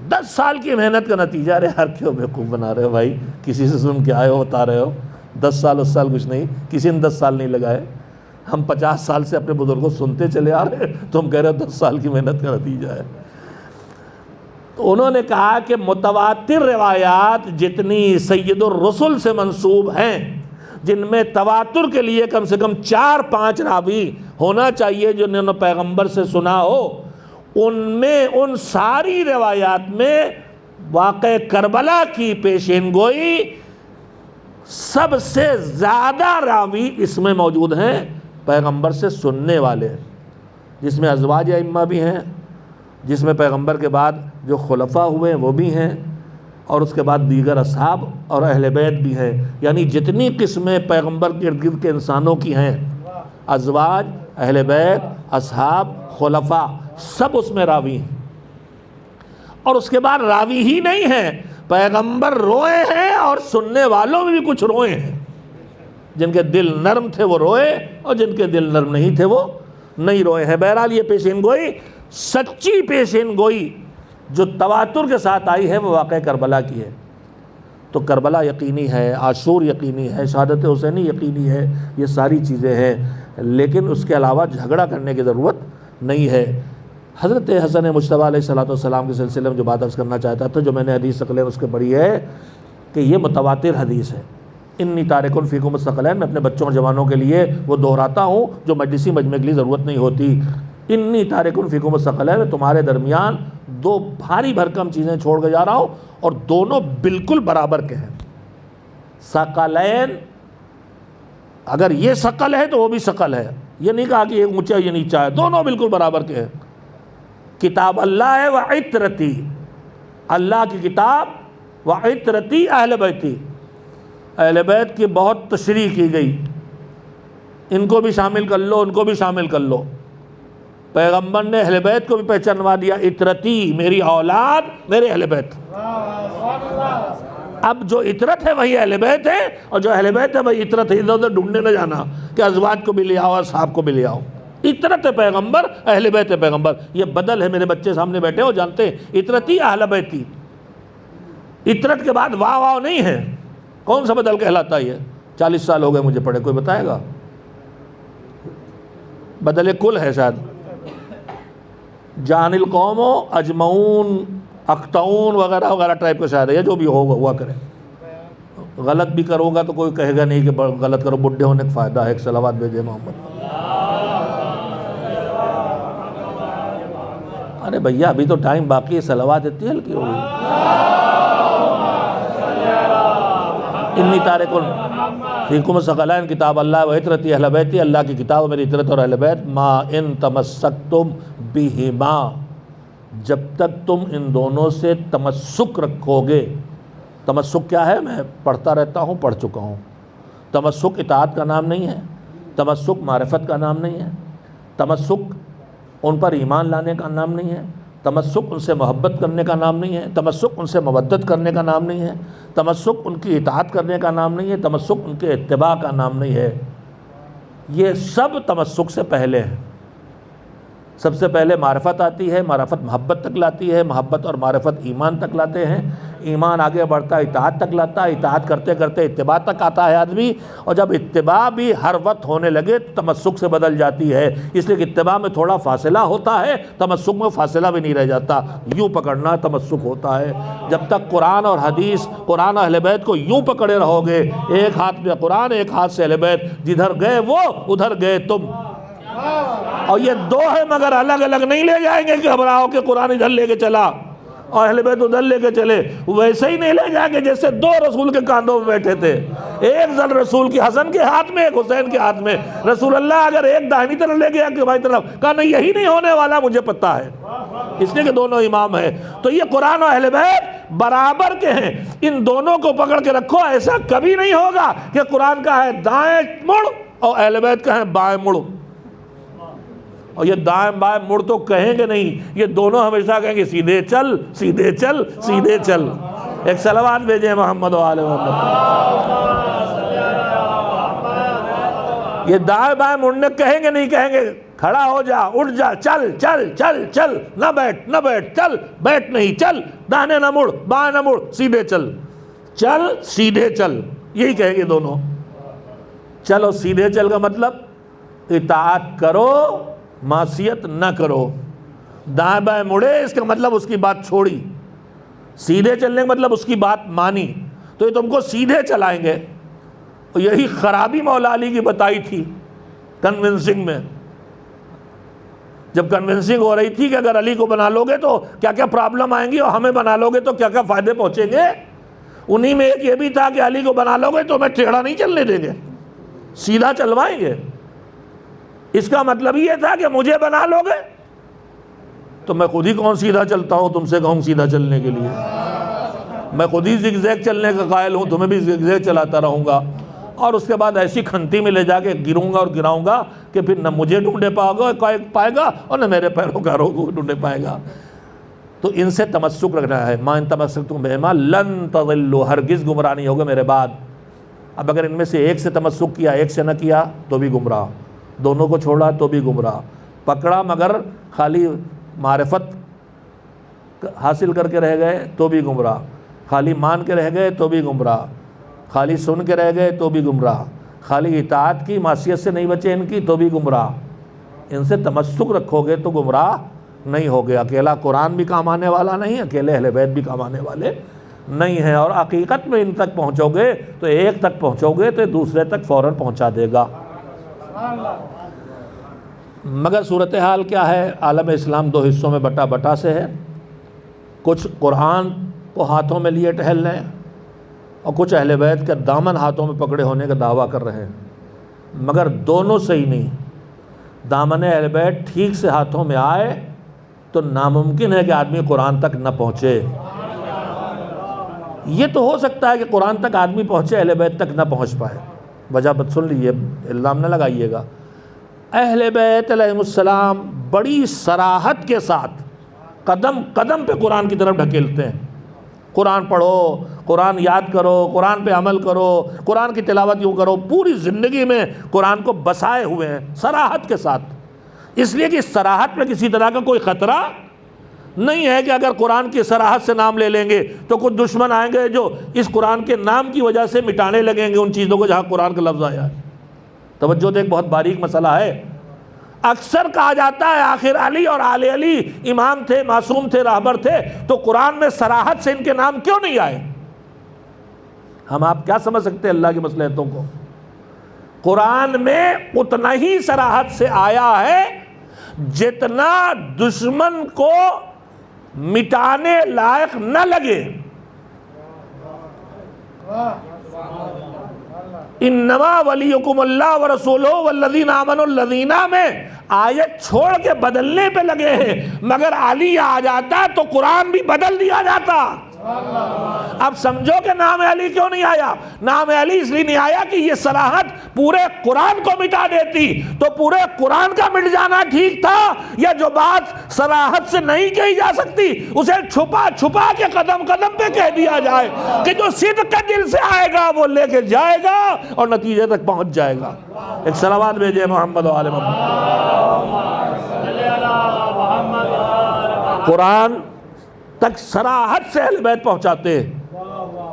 10 سال کی محنت کا نتیجہ، ارے یار کیوں بیوقوف بنا رہے ہو بھائی، کسی سے سن کے آئے ہو بتا رہے ہو، 10 سال اس سال کچھ نہیں، کسی نے 10 سال نہیں لگائے، ہم 50 سال سے اپنے بزرگوں سنتے چلے آ رہے ہیں، تم کہہ رہے ہو 10 سال کی محنت کا نتیجہ ہے۔ تو انہوں نے کہا کہ متواتر روایات جتنی سید الرسل سے منسوب ہیں، جن میں تواتر کے لیے کم سے کم 4-5 راوی ہونا چاہیے جنہوں نے پیغمبر سے سنا ہو، ان میں ان ساری روایات میں واقع کربلا کی پیشین گوئی سب سے زیادہ راوی اس میں موجود ہیں پیغمبر سے سننے والے، جس میں ازواج ائمہ بھی ہیں، جس میں پیغمبر کے بعد جو خلفاء ہوئے وہ بھی ہیں، اور اس کے بعد دیگر اصحاب اور اہل بیت بھی ہیں، یعنی جتنی قسمیں پیغمبر کے ارد گرد کے انسانوں کی ہیں، ازواج، اہل بیت، اصحاب، خلفاء، سب اس میں راوی ہیں۔ اور اس کے بعد راوی ہی نہیں ہیں، پیغمبر روئے ہیں اور سننے والوں میں بھی کچھ روئے ہیں، جن کے دل نرم تھے وہ روئے اور جن کے دل نرم نہیں تھے وہ نہیں روئے ہیں۔ بہرحال یہ پیشین گوئی، سچی پیشین گوئی جو تواتر کے ساتھ آئی ہے وہ واقع کربلا کی ہے۔ تو کربلا یقینی ہے، عاشور یقینی ہے، شہادت حسینی یقینی ہے، یہ ساری چیزیں ہیں، لیکن اس کے علاوہ جھگڑا کرنے کی ضرورت نہیں ہے۔ حضرت حسن مجتبیٰ علیہ السلام کے سلسلے میں جو بات عرض کرنا چاہتا تھا، جو میں نے حدیث ثقلین اس کے پڑھی ہے کہ یہ متواتر حدیث ہے۔ انی تارک فیکم الثقلین، میں اپنے بچوں اور جوانوں کے لیے وہ دہراتا ہوں جو مجلسی مجمع کے لیے ضرورت نہیں ہوتی۔ انی تارک فیکم الثقلین، میں تمہارے درمیان دو بھاری بھرکم چیزیں چھوڑ کے جا رہا ہوں اور دونوں بالکل برابر کے ہیں۔ ثقلین، اگر یہ ثقل ہے تو وہ بھی ثقل ہے، یہ نہیں کہا کہ یہ اونچا یہ نیچا ہے، دونوں بالکل برابر کے ہیں۔ کتاب اللہ ہے وعطرتی، اللہ کی کتاب، وعطرتی اہل بیتی، اہل بیت کی بہت تشریح کی گئی، ان کو بھی شامل کر لو، ان کو بھی شامل کر لو۔ پیغمبر نے اہل بیت کو بھی پہچانوا دیا، عطرتی میری اولاد، میرے اہل بیت۔ اب جو عطرت ہے وہی اہل بیت ہے، اور جو اہل بیت ہے وہی عطرت ہے۔ ادھر ادھر ڈھونڈنے نہ جانا کہ ازواج کو بھی لے آؤ، اصحاب کو بھی لے آؤ۔ عطرت ہے پیغمبر، اہل بیت ہے پیغمبر، یہ بدل ہے۔ میرے بچے سامنے بیٹھے ہو جانتے ہیں، عطرتی اہل بیتی، عطرت کے بعد واہ واہ نہیں ہے۔ کون سا بدل کہلاتا ہے یہ؟ 40 سال ہو گئے مجھے پڑھے، کوئی بتائے گا؟ بدل کل ہے شاید، جان القوم اجمعون اقطعون وغیرہ وغیرہ ٹائپ کا شاید ہے، یا جو بھی ہوگا ہوا کرے۔ غلط بھی کرو گا تو کوئی کہے گا نہیں کہ غلط کرو، بڈھے ہونے کا فائدہ ہے۔ ایک صلوات بھیجے محمد۔ ارے بھیا ابھی تو ٹائم باقی ہے، صلوات اتنی ہلکی ہو گئی۔ انی تارک فیکم الثقلین، کتاب اللہ و عطرتی اہل بیتی، اللہ کی کتاب میری عطرت اور اہل بیت، ما ان تمسکتم بہما، جب تک تم ان دونوں سے تمسک رکھو گے۔ تمسک کیا ہے؟ میں پڑھتا رہتا ہوں، پڑھ چکا ہوں۔ تمسک اطاعت کا نام نہیں ہے، تمسک معرفت کا نام نہیں ہے، تمسک ان پر ایمان لانے کا نام نہیں ہے، تمسک ان سے محبت کرنے کا نام نہیں ہے، تمسک ان سے مودت کرنے کا نام نہیں ہے، تمسک ان کی اطاعت کرنے کا نام نہیں ہے، تمسک ان کے اتباع کا نام نہیں ہے۔ یہ سب تمسک سے پہلے ہے۔ سب سے پہلے معرفت آتی ہے، معرفت محبت تک لاتی ہے، محبت اور معرفت ایمان تک لاتے ہیں، ایمان آگے بڑھتا ہے اطاعت تک لاتا ہے، اطاعت کرتے کرتے اتباع تک آتا ہے آدمی، اور جب اتباع بھی ہر وقت ہونے لگے تو تمسک سے بدل جاتی ہے۔ اس لیے کہ اتباع میں تھوڑا فاصلہ ہوتا ہے، تمسک میں فاصلہ بھی نہیں رہ جاتا، یوں پکڑنا تمسک ہوتا ہے۔ جب تک قرآن اور حدیث، قرآن اور اہل بیت کو یوں پکڑے رہو گے، ایک ہاتھ میں قرآن ایک ہاتھ سے اہل بیت، جدھر گئے وہ ادھر گئے تم۔ اور یہ دو ہے مگر الگ الگ نہیں لے جائیں گے کہ گھبراؤ کہ قرآن ادھر لے کے چلا اور اہل بیت ادھر لے کے چلے، ویسے ہی نہیں لے جائیں گے جیسے دو رسول کے کاندھوں میں بیٹھے تھے، ایک زر رسول کی حسن کے ہاتھ میں، ایک حسین کے ہاتھ میں۔ رسول اللہ اگر ایک داہنی طرف لے گیا کہ بھائی طرف، کہا نہیں یہی نہیں ہونے والا، مجھے پتہ ہے، اس لیے کہ دونوں امام ہیں۔ تو یہ قرآن اور اہل بیت برابر کے ہیں، ان دونوں کو پکڑ کے رکھو۔ ایسا کبھی نہیں ہوگا کہ قرآن کا ہے دائیں مڑ اور اہل بیت کا ہے بائیں مڑ، اور یہ دائیں بائیں مڑ تو کہیں گے نہیں، یہ دونوں ہمیشہ کہیں گے سیدھے چل سیدھے چل سیدھے چل۔ ایک صلوات بھیجیں محمد و آل محمد۔ یہ دائیں بائیں مڑنے کہیں گے نہیں، کہیں گے کھڑا ہو جا، اٹھ جا، چل چل چل چل، نہ بیٹھ نہ بیٹھ، چل بیٹھ نہیں، چل داہنے نہ مڑ بائیں نہ مڑ، سیدھے چل، چل سیدھے چل، یہی کہیں گے دونوں۔ چلو سیدھے چل کا مطلب اطاعت کرو، معصیت نہ کرو۔ دائیں بائیں مڑے اس کا مطلب اس کی بات چھوڑی، سیدھے چلنے کا مطلب اس کی بات مانی، تو یہ تم کو سیدھے چلائیں گے۔ اور یہی خرابی مولا علی کی بتائی تھی کنونسنگ میں، جب کنونسنگ ہو رہی تھی کہ اگر علی کو بنا لو گے تو کیا کیا پرابلم آئیں گی، اور ہمیں بنا لو گے تو کیا کیا فائدے پہنچیں گے۔ انہی میں ایک یہ بھی تھا کہ علی کو بنا لو گے تو ہمیں ٹیڑھا نہیں چلنے دیں گے، سیدھا چلوائیں گے۔ اس کا مطلب یہ تھا کہ مجھے بنا لو گے تو میں خود ہی کون سیدھا چلتا ہوں، تم سے کہوں سیدھا چلنے کے لیے، میں خود ہی زگ زیگ چلنے کا قائل ہوں، تمہیں بھی زگ زیگ چلاتا رہوں گا، اور اس کے بعد ایسی کھنتی میں لے جا کے گروں گا اور گراؤں گا کہ پھر نہ مجھے ڈھونڈے پائے گا اور نہ میرے پیروکاروں کو ڈھونڈے پائے گا۔ تو ان سے تمسک رکھنا ہے۔ ما ان تمسکتم بہما لن تضلوا، ہرگز گمراہ نہیں ہوگا میرے بعد۔ اب اگر ان میں سے ایک سے تمسک کیا، ایک سے نہ کیا تو بھی گمراہ، دونوں کو چھوڑا تو بھی گمراہ، پکڑا مگر خالی معرفت حاصل کر کے رہ گئے تو بھی گمراہ، خالی مان کے رہ گئے تو بھی گمراہ، خالی سن کے رہ گئے تو بھی گمراہ، خالی اطاعت کی معصیت سے نہیں بچے ان کی تو بھی گمراہ۔ ان سے تمسک رکھو گے تو گمراہ نہیں ہوگے۔ اکیلا قرآن بھی کام آنے والا نہیں، اکیلے اہل بیت بھی کام آنے والے نہیں ہیں، اور حقیقت میں ان تک پہنچو گے تو ایک تک پہنچو گے تو دوسرے تک فوراً پہنچا دے گا۔ مگر صورتحال کیا ہے؟ عالم اسلام دو حصوں میں بٹا بٹا سے ہے، کچھ قرآن کو ہاتھوں میں لیے ٹہل رہے ہیں اور کچھ اہل بیت کا دامن ہاتھوں میں پکڑے ہونے کا دعویٰ کر رہے ہیں، مگر دونوں صحیح نہیں۔ دامن اہل بیت ٹھیک سے ہاتھوں میں آئے تو ناممکن ہے کہ آدمی قرآن تک نہ پہنچے۔ یہ تو ہو سکتا ہے کہ قرآن تک آدمی پہنچے، اہل بیت تک نہ پہنچ پائے۔ وجہ سن لیجیے، الزام نہ لگائیے گا۔ اہل بیت علیہ السلام بڑی صراحت کے ساتھ قدم قدم پہ قرآن کی طرف ڈھکیلتے ہیں۔ قرآن پڑھو، قرآن یاد کرو، قرآن پہ عمل کرو، قرآن کی تلاوت یوں کرو، پوری زندگی میں قرآن کو بسائے ہوئے ہیں صراحت کے ساتھ، اس لیے کہ صراحت میں کسی طرح کا کوئی خطرہ نہیں ہے کہ اگر قرآن کی صراحت سے نام لے لیں گے تو کچھ دشمن آئیں گے جو اس قرآن کے نام کی وجہ سے مٹانے لگیں گے ان چیزوں کو جہاں قرآن کا لفظ آیا ہے۔ توجہ دے، ایک بہت باریک مسئلہ ہے۔ اکثر کہا جاتا ہے آخر علی اور آل علی امام تھے، معصوم تھے، راہبر تھے، تو قرآن میں صراحت سے ان کے نام کیوں نہیں آئے؟ ہم آپ کیا سمجھ سکتے ہیں اللہ کی مصلحتوں کو؟ قرآن میں اتنا ہی صراحت سے آیا ہے جتنا دشمن کو مٹانے لائق نہ لگے۔ انما ولیکم اللہ ورسولہ والذین آمنوا الذین میں آیت چھوڑ کے بدلنے پہ لگے ہیں، مگر علی آ جاتا تو قرآن بھی بدل دیا جاتا۔ اب سمجھو کہ نام علی کیوں نہیں آیا؟ نام علی اس لیے نہیں آیا کہ یہ صراحت پورے قرآن کو مٹا دیتی، تو پورے قرآن کا مٹ جانا ٹھیک تھا، یا جو بات صراحت سے نہیں کہی جا سکتی اسے چھپا چھپا کے قدم قدم پہ کہہ دیا جائے کہ جو صدق کے دل سے آئے گا وہ لے کے جائے گا اور نتیجے تک پہنچ جائے گا۔ ایک صلوات بھیجے محمد و آل محمد۔ قرآن تک صراحت سے اہل بیت پہنچاتے۔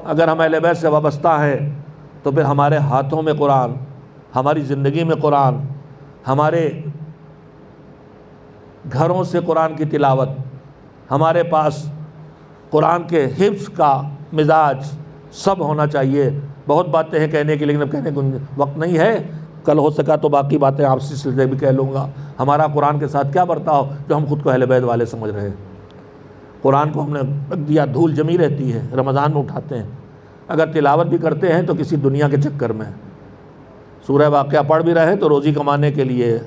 اگر ہم اہل بیت سے وابستہ ہیں تو پھر ہمارے ہاتھوں میں قرآن، ہماری زندگی میں قرآن، ہمارے گھروں سے قرآن کی تلاوت، ہمارے پاس قرآن کے حفظ کا مزاج سب ہونا چاہیے۔ بہت باتیں ہیں کہنے کی، لیکن اب کہنے کو وقت نہیں ہے۔ کل ہو سکا تو باقی باتیں آپسی سلسلے بھی کہہ لوں گا۔ ہمارا قرآن کے ساتھ کیا برتاؤ جو ہم خود کو اہل بیت والے سمجھ رہے ہیں؟ قرآن کو ہم نے رکھ دیا، دھول جمی رہتی ہے، رمضان میں اٹھاتے ہیں، اگر تلاوت بھی کرتے ہیں تو کسی دنیا کے چکر میں۔ سورہ واقعہ پڑھ بھی رہے ہیں تو روزی کمانے کے لیے،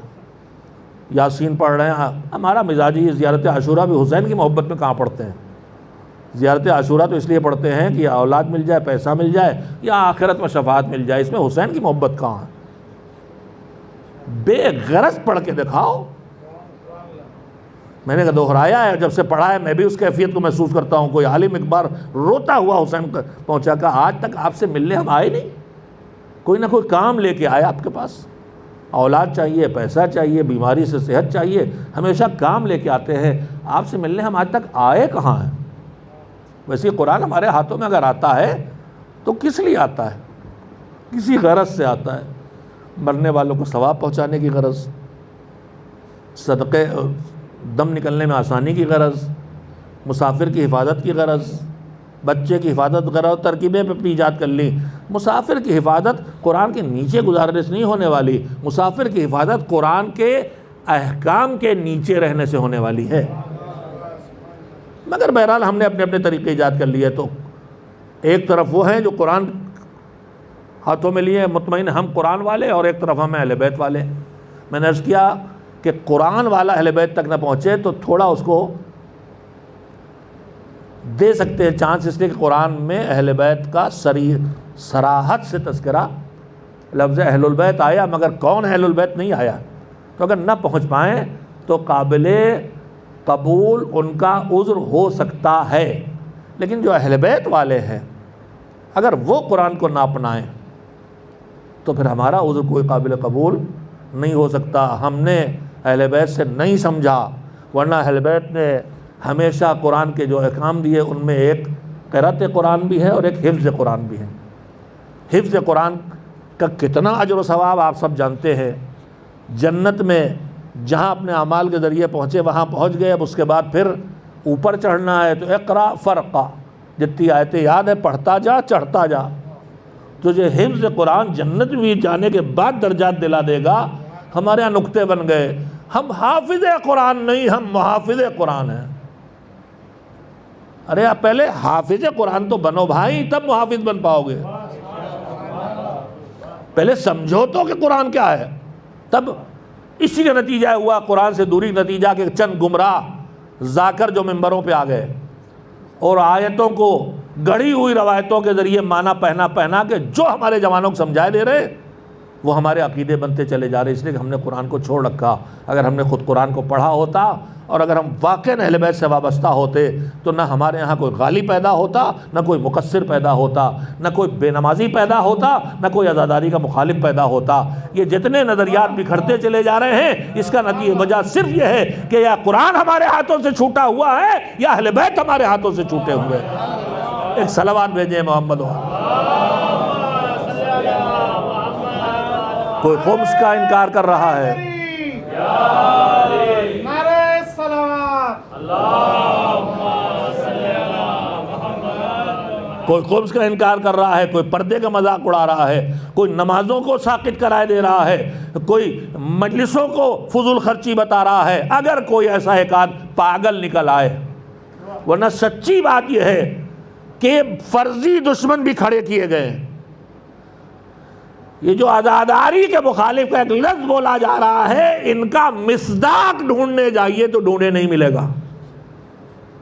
یاسین پڑھ رہے ہیں۔ ہمارا مزاجی زیارت عاشورہ بھی حسین کی محبت میں کہاں پڑھتے ہیں؟ زیارت عاشورہ تو اس لیے پڑھتے ہیں کہ یا اولاد مل جائے، پیسہ مل جائے، یا آخرت میں شفاعت مل جائے۔ اس میں حسین کی محبت کہاں ہے؟ بے غرض پڑھ کے دکھاؤ۔ میں نے کہا دہرایا ہے، جب سے پڑھا ہے میں بھی اس کیفیت کو محسوس کرتا ہوں۔ کوئی عالم ایک بار روتا ہوا حسین پہنچا، کہا آج تک آپ سے ملنے ہم آئے نہیں، کوئی نہ کوئی کام لے کے آئے آپ کے پاس، اولاد چاہیے، پیسہ چاہیے، بیماری سے صحت چاہیے، ہمیشہ کام لے کے آتے ہیں، آپ سے ملنے ہم آج تک آئے کہاں ہیں؟ ویسے قرآن ہمارے ہاتھوں میں اگر آتا ہے تو کس لیے آتا ہے؟ کسی غرض سے آتا ہے، مرنے والوں کو ثواب پہنچانے کی غرض، صدقے دم نکلنے میں آسانی کی غرض، مسافر کی حفاظت کی غرض، بچے کی حفاظت غرض، ترکیبیں پہ ایجاد کر لی۔ مسافر کی حفاظت قرآن کے نیچے گزارنے سے نہیں ہونے والی، مسافر کی حفاظت قرآن کے احکام کے نیچے رہنے سے ہونے والی ہے۔ مگر بہرحال ہم نے اپنے اپنے طریقے ایجاد کر لیے، تو ایک طرف وہ ہیں جو قرآن ہاتھوں میں لیے مطمئن ہم قرآن والے، اور ایک طرف ہم اہل بیت والے۔ میں نے عرض کیا کہ قرآن والا اہل بیت تک نہ پہنچے تو تھوڑا اس کو دے سکتے ہیں چانس، اس لیے کہ قرآن میں اہل بیت کا صراحت سے تذکرہ، لفظ اہل البیت آیا مگر کون اہل البیت نہیں آیا، تو اگر نہ پہنچ پائیں تو قابل قبول ان کا عذر ہو سکتا ہے۔ لیکن جو اہل بیت والے ہیں اگر وہ قرآن کو نہ اپنائیں تو پھر ہمارا عذر کوئی قابل قبول نہیں ہو سکتا۔ ہم نے اہل بیت سے نہیں سمجھا، ورنہ اہل بیت نے ہمیشہ قرآن کے جو احکام دیے ان میں ایک قرأت قرآن بھی ہے اور ایک حفظ قرآن بھی ہے۔ حفظ قرآن کا کتنا اجر و ثواب آپ سب جانتے ہیں۔ جنت میں جہاں اپنے اعمال کے ذریعے پہنچے وہاں پہنچ گئے. اب اس کے بعد پھر اوپر چڑھنا ہے تو اقرا فرقا، جتنی آیتیں یاد ہے پڑھتا جا، چڑھتا جا. تجھے حفظ قرآن جنت بھی جانے کے بعد درجات دلا دے گا. ہمارے یہاں نکتے بن گئے، ہم حافظ قرآن نہیں، ہم محافظ قرآن ہیں. ارے آپ پہلے حافظ قرآن تو بنو بھائی، تب محافظ بن پاؤ گے. پہلے سمجھو تو کہ قرآن کیا ہے، تب. اسی کا نتیجہ ہوا قرآن سے دوری، نتیجہ کہ چند گمراہ ذاکر جو ممبروں پہ آ گئے اور آیتوں کو گڑھی ہوئی روایتوں کے ذریعے معنی پہنا کہ جو ہمارے جوانوں کو سمجھائے دے رہے وہ ہمارے عقیدے بنتے چلے جا رہے. اس لیے کہ ہم نے قرآن کو چھوڑ رکھا. اگر ہم نے خود قرآن کو پڑھا ہوتا اور اگر ہم واقعی اہل بیت سے وابستہ ہوتے تو نہ ہمارے یہاں کوئی غالی پیدا ہوتا، نہ کوئی مقصر پیدا ہوتا، نہ کوئی بے نمازی پیدا ہوتا، نہ کوئی عزاداری کا مخالف پیدا ہوتا. یہ جتنے نظریات بکھرتے چلے جا رہے ہیں اس کا نتیجہ وجہ صرف یہ ہے کہ یا قرآن ہمارے ہاتھوں سے چھوٹا ہوا ہے یا اہل بیت ہمارے ہاتھوں سے چھوٹے ہوئے. ایک صلوات بھیجیں محمد. کوئی خمس کا انکار کر رہا ہے، کوئی خمس کا انکار کر رہا ہے، کوئی پردے کا مذاق اڑا رہا ہے، کوئی نمازوں کو ساقط کرائے دے رہا ہے، کوئی مجلسوں کو فضول خرچی بتا رہا ہے. اگر کوئی ایسا ایک آدھ پاگل نکل آئے، ورنہ سچی بات یہ ہے کہ فرضی دشمن بھی کھڑے کیے گئے. یہ جو عزاداری کے مخالف کا ایک لفظ بولا جا رہا ہے، ان کا مصداق ڈھونڈنے جائیے تو ڈھونڈے نہیں ملے گا.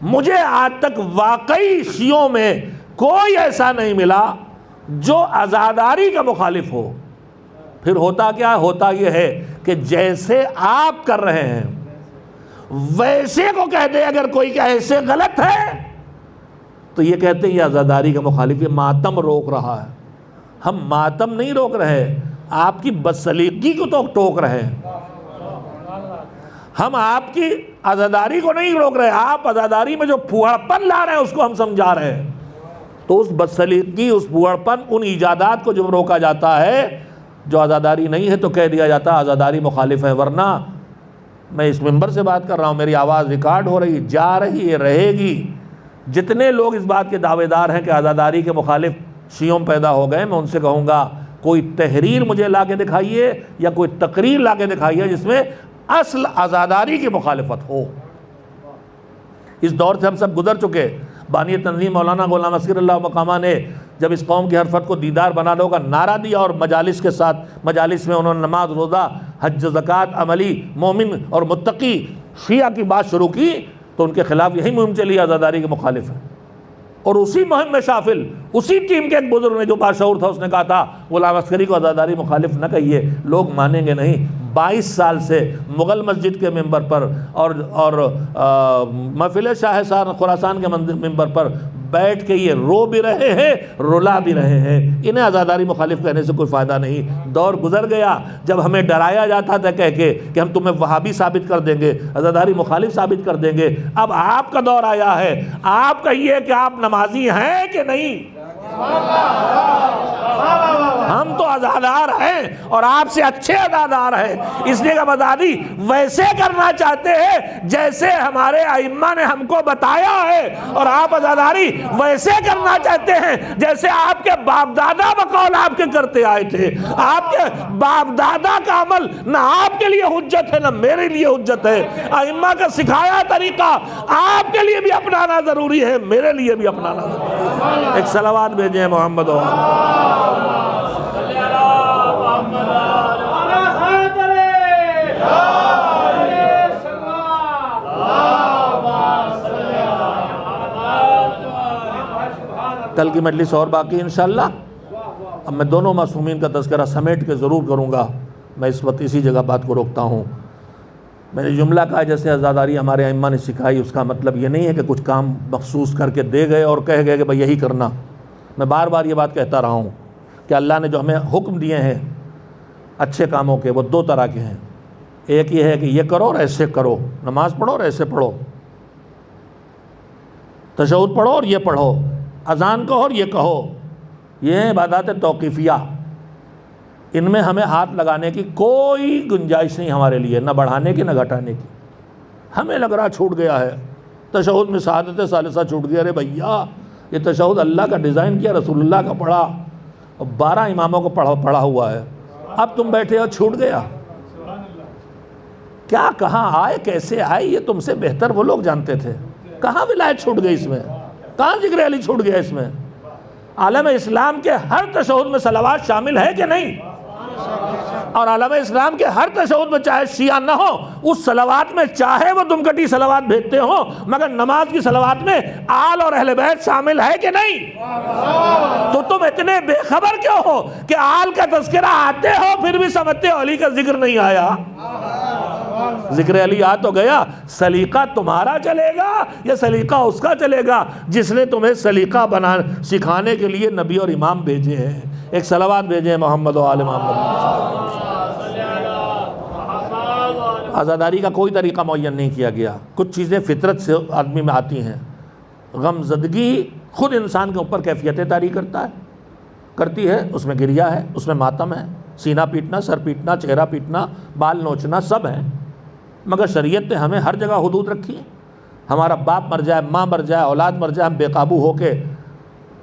مجھے آج تک واقعی شیعوں میں کوئی ایسا نہیں ملا جو عزاداری کا مخالف ہو. پھر ہوتا کیا؟ ہوتا یہ ہے کہ جیسے آپ کر رہے ہیں ویسے کو کہتے ہیں. اگر کوئی کہ ایسے غلط ہے تو یہ کہتے ہیں یہ عزاداری کا مخالف، یہ ماتم روک رہا ہے. ہم ماتم نہیں روک رہے، آپ کی بدسلیقگی کو تو ٹوک رہے ہیں. ہم آپ کی عزاداری کو نہیں روک رہے، آپ عزاداری میں جو پھوڑپن لا رہے ہیں اس کو ہم سمجھا رہے ہیں. تو اس بدسلیقگی، اس پھوڑپن، ان ایجادات کو جب روکا جاتا ہے جو عزاداری نہیں ہے تو کہہ دیا جاتا ہے عزاداری مخالف ہے. ورنہ میں اس منبر سے بات کر رہا ہوں، میری آواز ریکارڈ ہو رہی، جا رہی ہے، رہے گی. جتنے لوگ اس بات کے دعوے دار ہیں کہ عزاداری کے مخالف شیعوں پیدا ہو گئے، میں ان سے کہوں گا کوئی تحریر مجھے لا کے دکھائیے یا کوئی تقریر لا کے دکھائیے جس میں اصل عزاداری کی مخالفت ہو. اس دور سے ہم سب گزر چکے. بانی تنظیم مولانا غلام اصغر اللہ مقامہ نے جب اس قوم کی ہر فرد کو دیدار بنا دو کا نعرہ دیا اور مجالس کے ساتھ مجالس میں انہوں نے نماز، روزہ، حج، زکوٰۃ، عملی، مومن اور متقی شیعہ کی بات شروع کی تو ان کے خلاف یہی مہم چلی عزاداری کے مخالف ہے. اور اسی مہم میں شافل اسی ٹیم کے ایک بزرگ نے جو باشعور تھا اس نے کہا تھا غلام عسکری کو عزاداری مخالف نہ کہیے، لوگ مانیں گے نہیں. 22 سال سے مغل مسجد کے ممبر پر اور محفل شاہ خراسان کے ممبر پر بیٹھ کے یہ رو بھی رہے ہیں، رلا بھی رہے ہیں. انہیں عزاداری مخالف کہنے سے کوئی فائدہ نہیں. دور گزر گیا جب ہمیں ڈرایا جاتا تھا کہہ کے کہ ہم تمہیں وہابی ثابت کر دیں گے، عزاداری مخالف ثابت کر دیں گے. اب آپ کا دور آیا ہے، آپ کہیے کہ آپ نمازی ہیں کہ نہیں. ہم تو عزادار ہیں اور آپ سے اچھے عزادار ہیں، اس لیے کہ آزادی ویسے کرنا چاہتے ہیں جیسے ہمارے ائمہ نے ہم کو بتایا ہے، اور آپ عزاداری ویسے کرنا چاہتے ہیں جیسے آپ کے باپ دادا بقول آپ کے کرتے آئے تھے. آپ کے باپ دادا کا عمل نہ آپ کے لیے حجت ہے نہ میرے لیے حجت ہے. ائمہ کا سکھایا طریقہ آپ کے لیے بھی اپنانا ضروری ہے، میرے لیے بھی اپنانا ضروری ہے. ایک صلوات بھیجیں محمد و کل کی مجلس اور باقی انشاءاللہ. اب میں دونوں معصومین کا تذکرہ سمیٹ کے ضرور کروں گا. میں اس وقت اسی جگہ بات کو روکتا ہوں. میں نے جملہ کہا جیسے عزاداری ہمارے ائمہ نے سکھائی، اس کا مطلب یہ نہیں ہے کہ کچھ کام مخصوص کر کے دے گئے اور کہہ گئے کہ بھئی یہی کرنا. میں بار بار یہ بات کہتا رہا ہوں کہ اللہ نے جو ہمیں حکم دیے ہیں اچھے کاموں کے وہ 2 طرح کے ہیں. ایک یہ ہے کہ یہ کرو اور ایسے کرو، نماز پڑھو اور ایسے پڑھو، تشہد پڑھو اور یہ پڑھو، اذان کہو اور یہ کہو. یہ ہے عبادات توقیفیہ. ان میں ہمیں ہاتھ لگانے کی کوئی گنجائش نہیں ہمارے لیے، نہ بڑھانے کی نہ گھٹانے کی۔ ہمیں لگ رہا چھوٹ گیا ہے، تشہد میں سعادت ثالثہ چھوٹ گیا، ارے بھیا یہ تشہد اللہ کا ڈیزائن کیا، رسول اللہ کا پڑھا، 12 اماموں کو پڑھا ہوا ہے، اب تم بیٹھے ہو چھوٹ گیا۔ کیا کہاں آئے، کیسے آئے، یہ تم سے بہتر وہ لوگ جانتے تھے۔ کہاں ولایت چھوٹ گئی اس میں، کہاں ذکر علی چھوٹ گیا اس میں؟ عالم اسلام کے ہر تشہد میں صلوات شامل ہے کہ نہیں؟ اور عالم اسلام کے ہر تشہد میں چاہے شیعہ نہ ہو، اس صلوات میں چاہے وہ دم کٹی صلوات بھیجتے ہو، مگر نماز کی صلوات میں آل اور اہل بیت شامل ہے کہ نہیں؟ تو تم اتنے بے خبر کیوں ہو کہ آل کا تذکرہ آتے ہو پھر بھی سمجھتے ہو علی کا ذکر نہیں آیا؟ ذکر علی آ تو گیا، سلیقہ تمہارا چلے گا یا سلیقہ اس کا چلے گا جس نے تمہیں سلیقہ سکھانے کے لیے نبی اور امام بھیجے ہیں؟ ایک صلوات بھیجے ہیں محمد و آل محمد۔ عزاداری کا کوئی طریقہ معین نہیں کیا گیا، کچھ چیزیں فطرت سے آدمی میں آتی ہیں۔ غم زدگی خود انسان کے اوپر کیفیتیں طاری کرتی ہے، اس میں گریہ ہے، اس میں ماتم ہے، سینہ پیٹنا، سر پیٹنا، چہرہ پیٹنا، بال نوچنا سب ہے، مگر شریعت نے ہمیں ہر جگہ حدود رکھی ہے۔ ہمارا باپ مر جائے، ماں مر جائے، اولاد مر جائے، ہم بے قابو ہو کے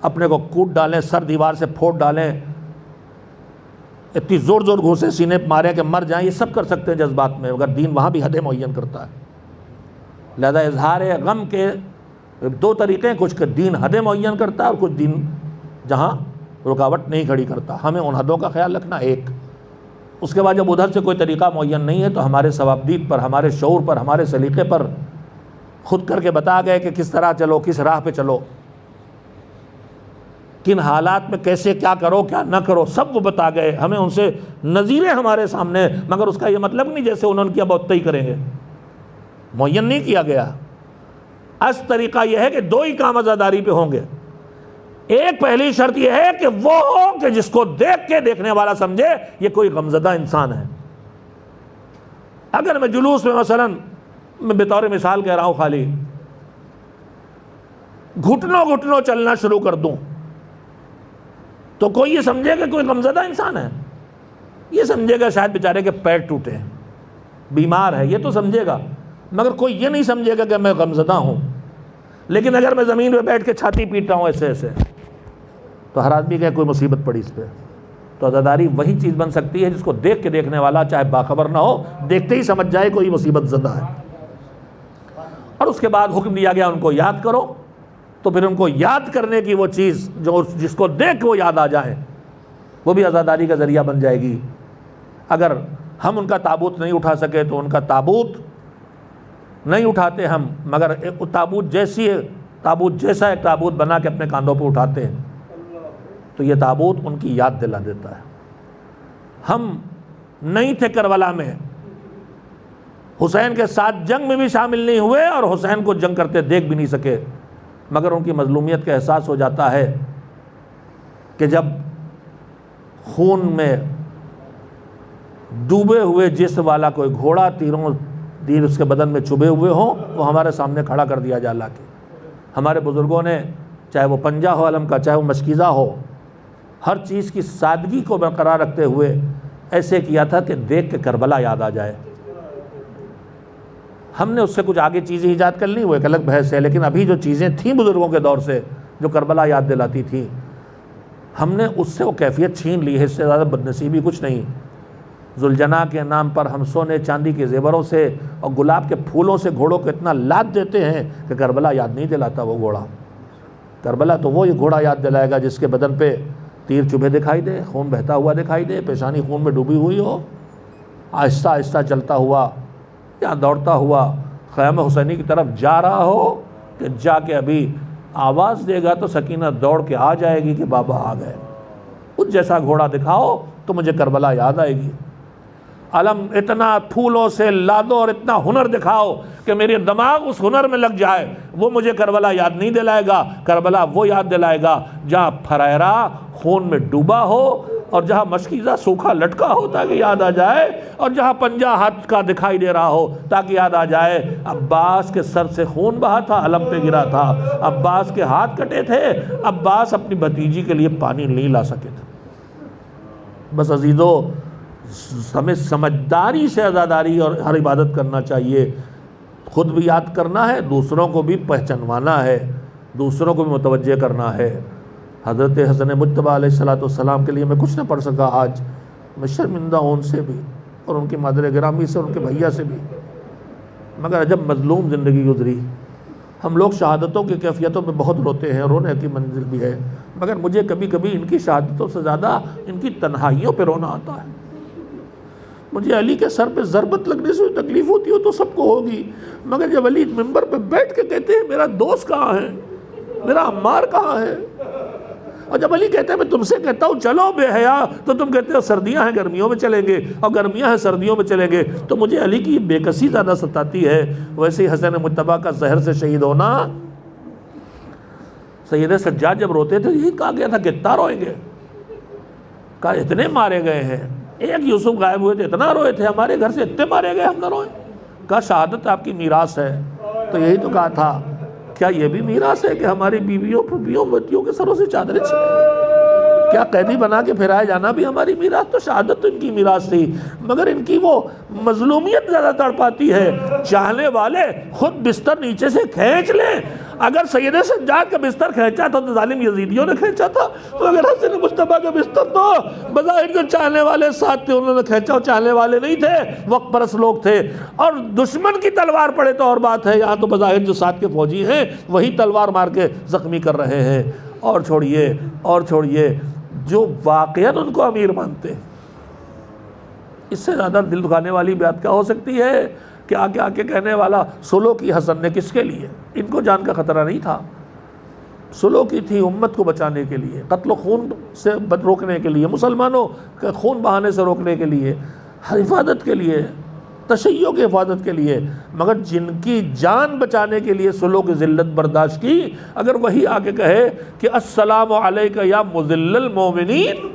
اپنے کو کوٹ ڈالیں، سر دیوار سے پھوڑ ڈالیں، اتنی زور گھوسے سینے پہ ماریں کہ مر جائیں، یہ سب کر سکتے ہیں جذبات میں، مگر دین وہاں بھی حد معین کرتا ہے۔ لہذا اظہار غم کے 2 طریقے ہیں، کچھ کہ دین حد معین کرتا ہے اور کچھ دین جہاں رکاوٹ نہیں کھڑی کرتا، ہمیں ان حدوں کا خیال رکھنا ایک۔ اس کے بعد جب ادھر سے کوئی طریقہ معین نہیں ہے تو ہمارے ثوابدید پر، ہمارے شعور پر، ہمارے سلیقے پر خود کر کے بتا گئے کہ کس طرح چلو، کس راہ پہ چلو، کن حالات میں کیسے کیا کرو کیا نہ کرو، سب وہ بتا گئے، ہمیں ان سے نظیریں ہمارے سامنے، مگر اس کا یہ مطلب نہیں جیسے انہوں نے کیا بہت ہی کریں گے، معین نہیں کیا گیا۔ اس طریقہ یہ ہے کہ 2 ہی کام عزاداری پہ ہوں گے۔ ایک پہلی شرط یہ ہے کہ وہ ہو کہ جس کو دیکھ کے دیکھنے والا سمجھے یہ کوئی غمزدہ انسان ہے۔ اگر میں جلوس میں مثلا میں بطور مثال کہہ رہا ہوں، خالی گھٹنوں چلنا شروع کر دوں تو کوئی یہ سمجھے کہ کوئی غمزدہ انسان ہے، یہ سمجھے گا شاید بیچارے کے پیر ٹوٹے ہیں، بیمار ہے، یہ تو سمجھے گا، مگر کوئی یہ نہیں سمجھے گا کہ میں غمزدہ ہوں۔ لیکن اگر میں زمین پہ بیٹھ کے چھاتی پیٹ رہا ہوں ایسے تو ہر آدمی کہ کوئی مصیبت پڑی اس پہ۔ تو عزاداری وہی چیز بن سکتی ہے جس کو دیکھ کے دیکھنے والا چاہے باخبر نہ ہو، دیکھتے ہی سمجھ جائے کوئی مصیبت زدہ ہے۔ اور اس کے بعد حکم دیا گیا ان کو یاد کرو، تو پھر ان کو یاد کرنے کی وہ چیز جو جس کو دیکھ وہ یاد آ جائے، وہ بھی عزاداری کا ذریعہ بن جائے گی۔ اگر ہم ان کا تابوت نہیں اٹھا سکے تو ان کا تابوت نہیں اٹھاتے ہم، مگر تابوت جیسا ایک تابوت بنا کے اپنے کاندھوں پہ اٹھاتے ہیں تو یہ تابوت ان کی یاد دلا دیتا ہے۔ ہم نہیں تھے کربلا میں، حسین کے ساتھ جنگ میں بھی شامل نہیں ہوئے اور حسین کو جنگ کرتے دیکھ بھی نہیں سکے، مگر ان کی مظلومیت کا احساس ہو جاتا ہے کہ جب خون میں ڈوبے ہوئے جسم والا کوئی گھوڑا تیر اس کے بدن میں چبھے ہوئے ہوں، وہ ہمارے سامنے کھڑا کر دیا جا لا کے۔ ہمارے بزرگوں نے چاہے وہ پنجہ ہو علم کا، چاہے وہ مشکیزہ ہو، ہر چیز کی سادگی کو برقرار رکھتے ہوئے ایسے کیا تھا کہ دیکھ کے کربلا یاد آ جائے۔ ہم نے اس سے کچھ آگے چیزیں ایجاد کر لی، وہ ایک الگ بحث ہے، لیکن ابھی جو چیزیں تھیں بزرگوں کے دور سے جو کربلا یاد دلاتی تھی، ہم نے اس سے وہ کیفیت چھین لی ہے۔ اس سے زیادہ بدنصیبی کچھ نہیں۔ ذوالجناح کے نام پر ہم سونے چاندی کے زیوروں سے اور گلاب کے پھولوں سے گھوڑوں کو اتنا لاد دیتے ہیں کہ کربلا یاد نہیں دلاتا وہ گھوڑا۔ کربلا تو وہی گھوڑا یاد دلائے گا جس کے بدن پہ تیر چبھے دکھائی دے، خون بہتا ہوا دکھائی دے، پیشانی خون میں ڈوبی ہوئی ہو، آہستہ آہستہ چلتا ہوا یا دوڑتا ہوا خیام حسینی کی طرف جا رہا ہو کہ جا کے ابھی آواز دے گا تو سکینہ دوڑ کے آ جائے گی کہ بابا آ گئے۔ اس جیسا گھوڑا دکھاؤ تو مجھے کربلا یاد آئے گی۔ علم اتنا پھولوں سے لادو اور اتنا ہنر دکھاؤ کہ میرے دماغ اس ہنر میں لگ جائے، وہ مجھے کربلا یاد نہیں دلائے گا۔ کربلا وہ یاد دلائے گا جہاں پھریرا خون میں ڈوبا ہو، اور جہاں مشکیزہ سوکھا لٹکا ہو تاکہ یاد آ جائے، اور جہاں پنجہ ہاتھ کا دکھائی دے رہا ہو تاکہ یاد آ جائے عباس کے سر سے خون بہا تھا، علم پہ گرا تھا، عباس کے ہاتھ کٹے تھے، عباس اپنی بھتیجی کے لیے پانی نہیں لا سکے تھے۔ بس عزیزو ہمیں سمجھداری سے عزاداری اور ہر عبادت کرنا چاہیے، خود بھی یاد کرنا ہے، دوسروں کو بھی پہچانوانا ہے، دوسروں کو بھی متوجہ کرنا ہے۔ حضرت حسن مجتبیٰ علیہ السلام کے لیے میں کچھ نہ پڑھ سکا آج، میں شرمندہ ہوں ان سے بھی اور ان کی مادر گرامی سے، ان کے بھیا سے بھی، مگر جب مظلوم زندگی گزری۔ ہم لوگ شہادتوں کی کیفیتوں میں بہت روتے ہیں، رونے کی منزل بھی ہے، مگر مجھے کبھی کبھی ان کی شہادتوں سے زیادہ ان کی تنہائیوں پہ رونا آتا ہے۔ مجھے علی کے سر پہ ضربت لگنے سے تکلیف ہوتی ہو تو سب کو ہوگی، مگر جب علی ممبر پہ بیٹھ کے کہتے ہیں میرا دوست کہاں ہے، میرا عمار کہاں ہے، اور جب علی کہتے ہیں میں تم سے کہتا ہوں چلو بے حیا، تو تم کہتے ہو سردیاں ہیں گرمیوں میں چلیں گے، اور گرمیاں ہیں سردیوں میں چلیں گے، تو مجھے علی کی بے کسی زیادہ ستاتی ہے۔ ویسے ہی حسن مجتبیٰ کا زہر سے شہید ہونا، سید سجاد جب روتے تھے یہی کہا گیا تھا کہ اتنا روئیں گے، کہا اتنے مارے گئے ہیں، ایک یوسف غائب ہوئے تھے اتنا روئے تھے، ہمارے گھر سے اتنے مارے گئے ہم نہ روئیں، کہا شہادت آپ کی میراث ہے، تو یہی تو کہا تھا کیا یہ بھی میراث ہے کہ ہماری بیویوں پھوپھیوں بچیوں کے سروں سے چادریں چھینیں؟ کیا قیدی بنا کے پھرائے جانا بھی ہماری میراث؟ تو شہادت تو ان کی میراث تھی، مگر ان کی وہ مظلومیت زیادہ تڑپاتی ہے۔ چاہنے والے خود بستر نیچے سے کھینچ لیں، اگر سید سجاد کا بستر کھینچا تھا تو ظالم یزیدیوں نے کھینچا تھا، تو اگر حسن مجتبیٰ کا بستر تو بظاہر جو چاہنے والے ساتھ تھے انہوں نے کھینچا، اور چاہنے والے نہیں تھے، وقت پرست لوگ تھے، اور دشمن کی تلوار پڑے تو اور بات ہے، یہاں تو بظاہر جو ساتھ کے فوجی ہیں وہی تلوار مار کے زخمی کر رہے ہیں۔ اور چھوڑیے جو واقعاً ان کو امیر مانتے، اس سے زیادہ دل دکھانے والی بات کیا ہو سکتی ہے کہ آ کے کہنے والا سلو کی حسن نے کس کے لیے؟ ان کو جان کا خطرہ نہیں تھا، سلو کی تھی امت کو بچانے کے لیے، قتل و خون سے روکنے کے لیے، مسلمانوں کے خون بہانے سے روکنے کے لیے، حفاظت کے لیے، تشیع کی حفاظت کے لیے، مگر جن کی جان بچانے کے لیے سلو کی ذلت برداشت کی، اگر وہی آ کے کہے کہ السلام علیک یا مذل المومنین،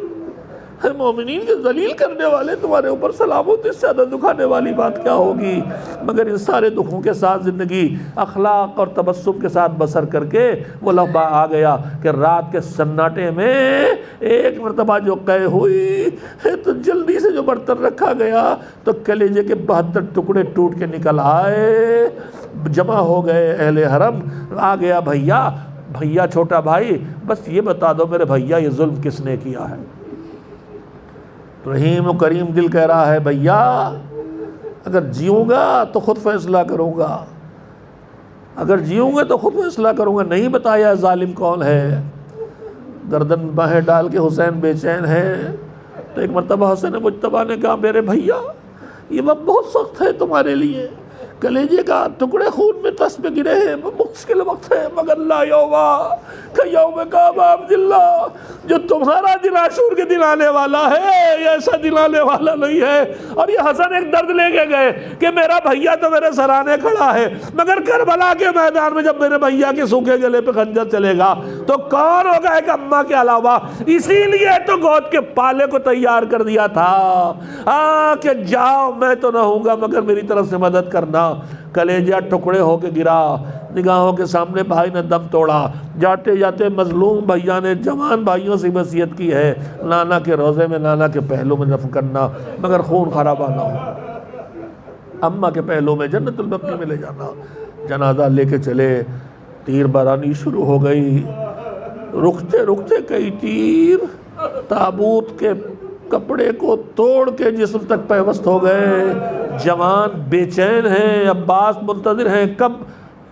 مومنین کے ذلیل کرنے والے تمہارے اوپر سلام ہوتے، اس سے زیادہ دکھانے والی بات کیا ہوگی؟ مگر ان سارے دکھوں کے ساتھ زندگی اخلاق اور تبسم کے ساتھ بسر کر کے وہ لمحہ آ گیا کہ رات کے سناٹے میں ایک مرتبہ جو قے ہوئی تو جلدی سے جو برتن رکھا گیا تو کلیجے کے 72 ٹکڑے ٹوٹ کے نکل آئے، جمع ہو گئے اہل حرم، آ گیا بھیا چھوٹا بھائی، بس یہ بتا دو میرے بھیا یہ ظلم کس نے کیا ہے؟ رحیم و کریم دل کہہ رہا ہے بھیا اگر جیوں گا تو خود فیصلہ کروں گا، اگر جیوں گا تو خود فیصلہ کروں گا، نہیں بتایا ظالم کون ہے۔ گردن باہیں ڈال کے حسین بے چین ہے، تو ایک مرتبہ حسن مجتبیٰ نے کہا میرے بھیا یہ وقت بہت سخت ہے تمہارے لیے، کلیجے کا ٹکڑے خون میں تس پہ گرے ہیں، مشکل وقت ہے، مگر لا یوما کہ یوم کعب عبداللہ، جو تمہارا دل عاشور کے دلانے والا ہے یہ ایسا دلانے والا نہیں ہے۔ اور یہ حسن ایک درد لے کے گئے کہ میرا بھیا تو میرے سرانے کھڑا ہے، مگر کربلا کے میدان میں جب میرے بھیا کے سوکھے گلے پہ خنجر چلے گا تو کون ہوگا ایک اماں کے علاوہ؟ اسی لیے تو گود کے پالے کو تیار کر دیا تھا کہ جاؤ میں تو نہ ہوں گا مگر میری طرف سے مدد کرنا۔ کلیجہ ٹکڑے ہو کے گرا، نگاہوں کے سامنے بھائی نے دم توڑا، جاتے جاتے مظلوم بھیا نے جوان بھائیوں سے وصیت کی ہے نانا کے روزے میں نانا کے پہلو میں دفن کرنا مگر خون خرابہ نہ ہو، اماں کے پہلو میں جنت البقیع میں لے جانا۔ جنازہ لے کے چلے، تیر بارانی شروع ہو گئی، رکتے رکتے کئی تیر تابوت کے کپڑے کو توڑ کے جسم تک پیوست ہو گئے۔ جوان بے چین ہیں، عباس منتظر ہیں کب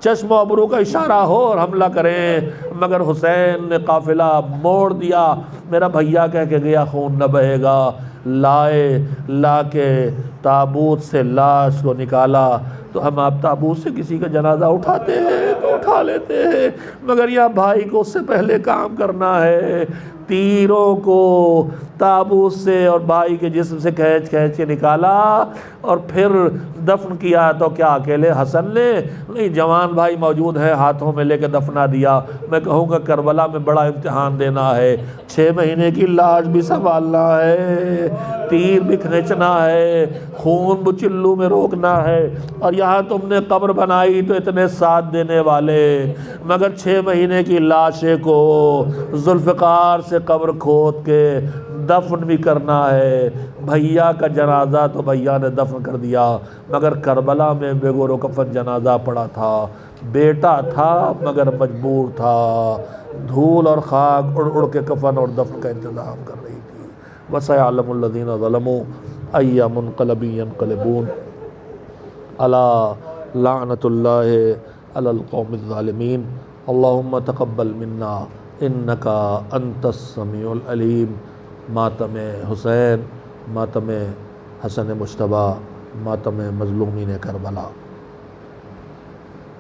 چشم و ابرو کا اشارہ ہو اور حملہ کریں، مگر حسین نے قافلہ موڑ دیا۔ میرا بھیا کہہ کے گیا خون نہ بہے گا، لا کے تابوت سے لاش کو نکالا۔ تو ہم آپ تابوت سے کسی کا جنازہ اٹھاتے ہیں تو اٹھا لیتے ہیں، مگر یہاں بھائی کو اس سے پہلے کام کرنا ہے، تیروں کو تابوت سے اور بھائی کے جسم سے کھینچ کے نکالا اور پھر دفن کیا۔ تو کیا اکیلے حسن نے؟ نہیں، جوان بھائی موجود ہیں، ہاتھوں میں لے کے دفنا دیا۔ میں کہوں گا کربلا میں بڑا امتحان دینا ہے، 6 مہینے کی لاش بھی سنبھالنا ہے، تیر بھی کھینچنا ہے، خون بچلو میں روکنا ہے، اور یہاں تم نے قبر بنائی تو اتنے ساتھ دینے والے، مگر 6 مہینے کی لاشیں کو ذوالفقار سے قبر کھود کے دفن بھی کرنا ہے۔ بھیا کا جنازہ تو بھیا نے دفن کر دیا، مگر کربلا میں بے گور و کفن جنازہ پڑا تھا۔ بیٹا تھا مگر مجبور تھا، دھول اور خاک اڑ اڑ کے کفن اور دفن کا انتظام کر رہی تھی۔ وَسَيَعْلَمُ الَّذِينَ ظَلَمُوا أَيَّ مُنقَلَبٍ يَنقَلِبُونَ أَلَا لَعْنَةُ اللَّهِ عَلَى الْقَوْمِ الظَّالِمِينَ اللهم تقبل منا انك انت السمیع العلیم۔ ماتم حسین، ماتم حسن مجتبیٰ، ماتم مظلومین کربلا۔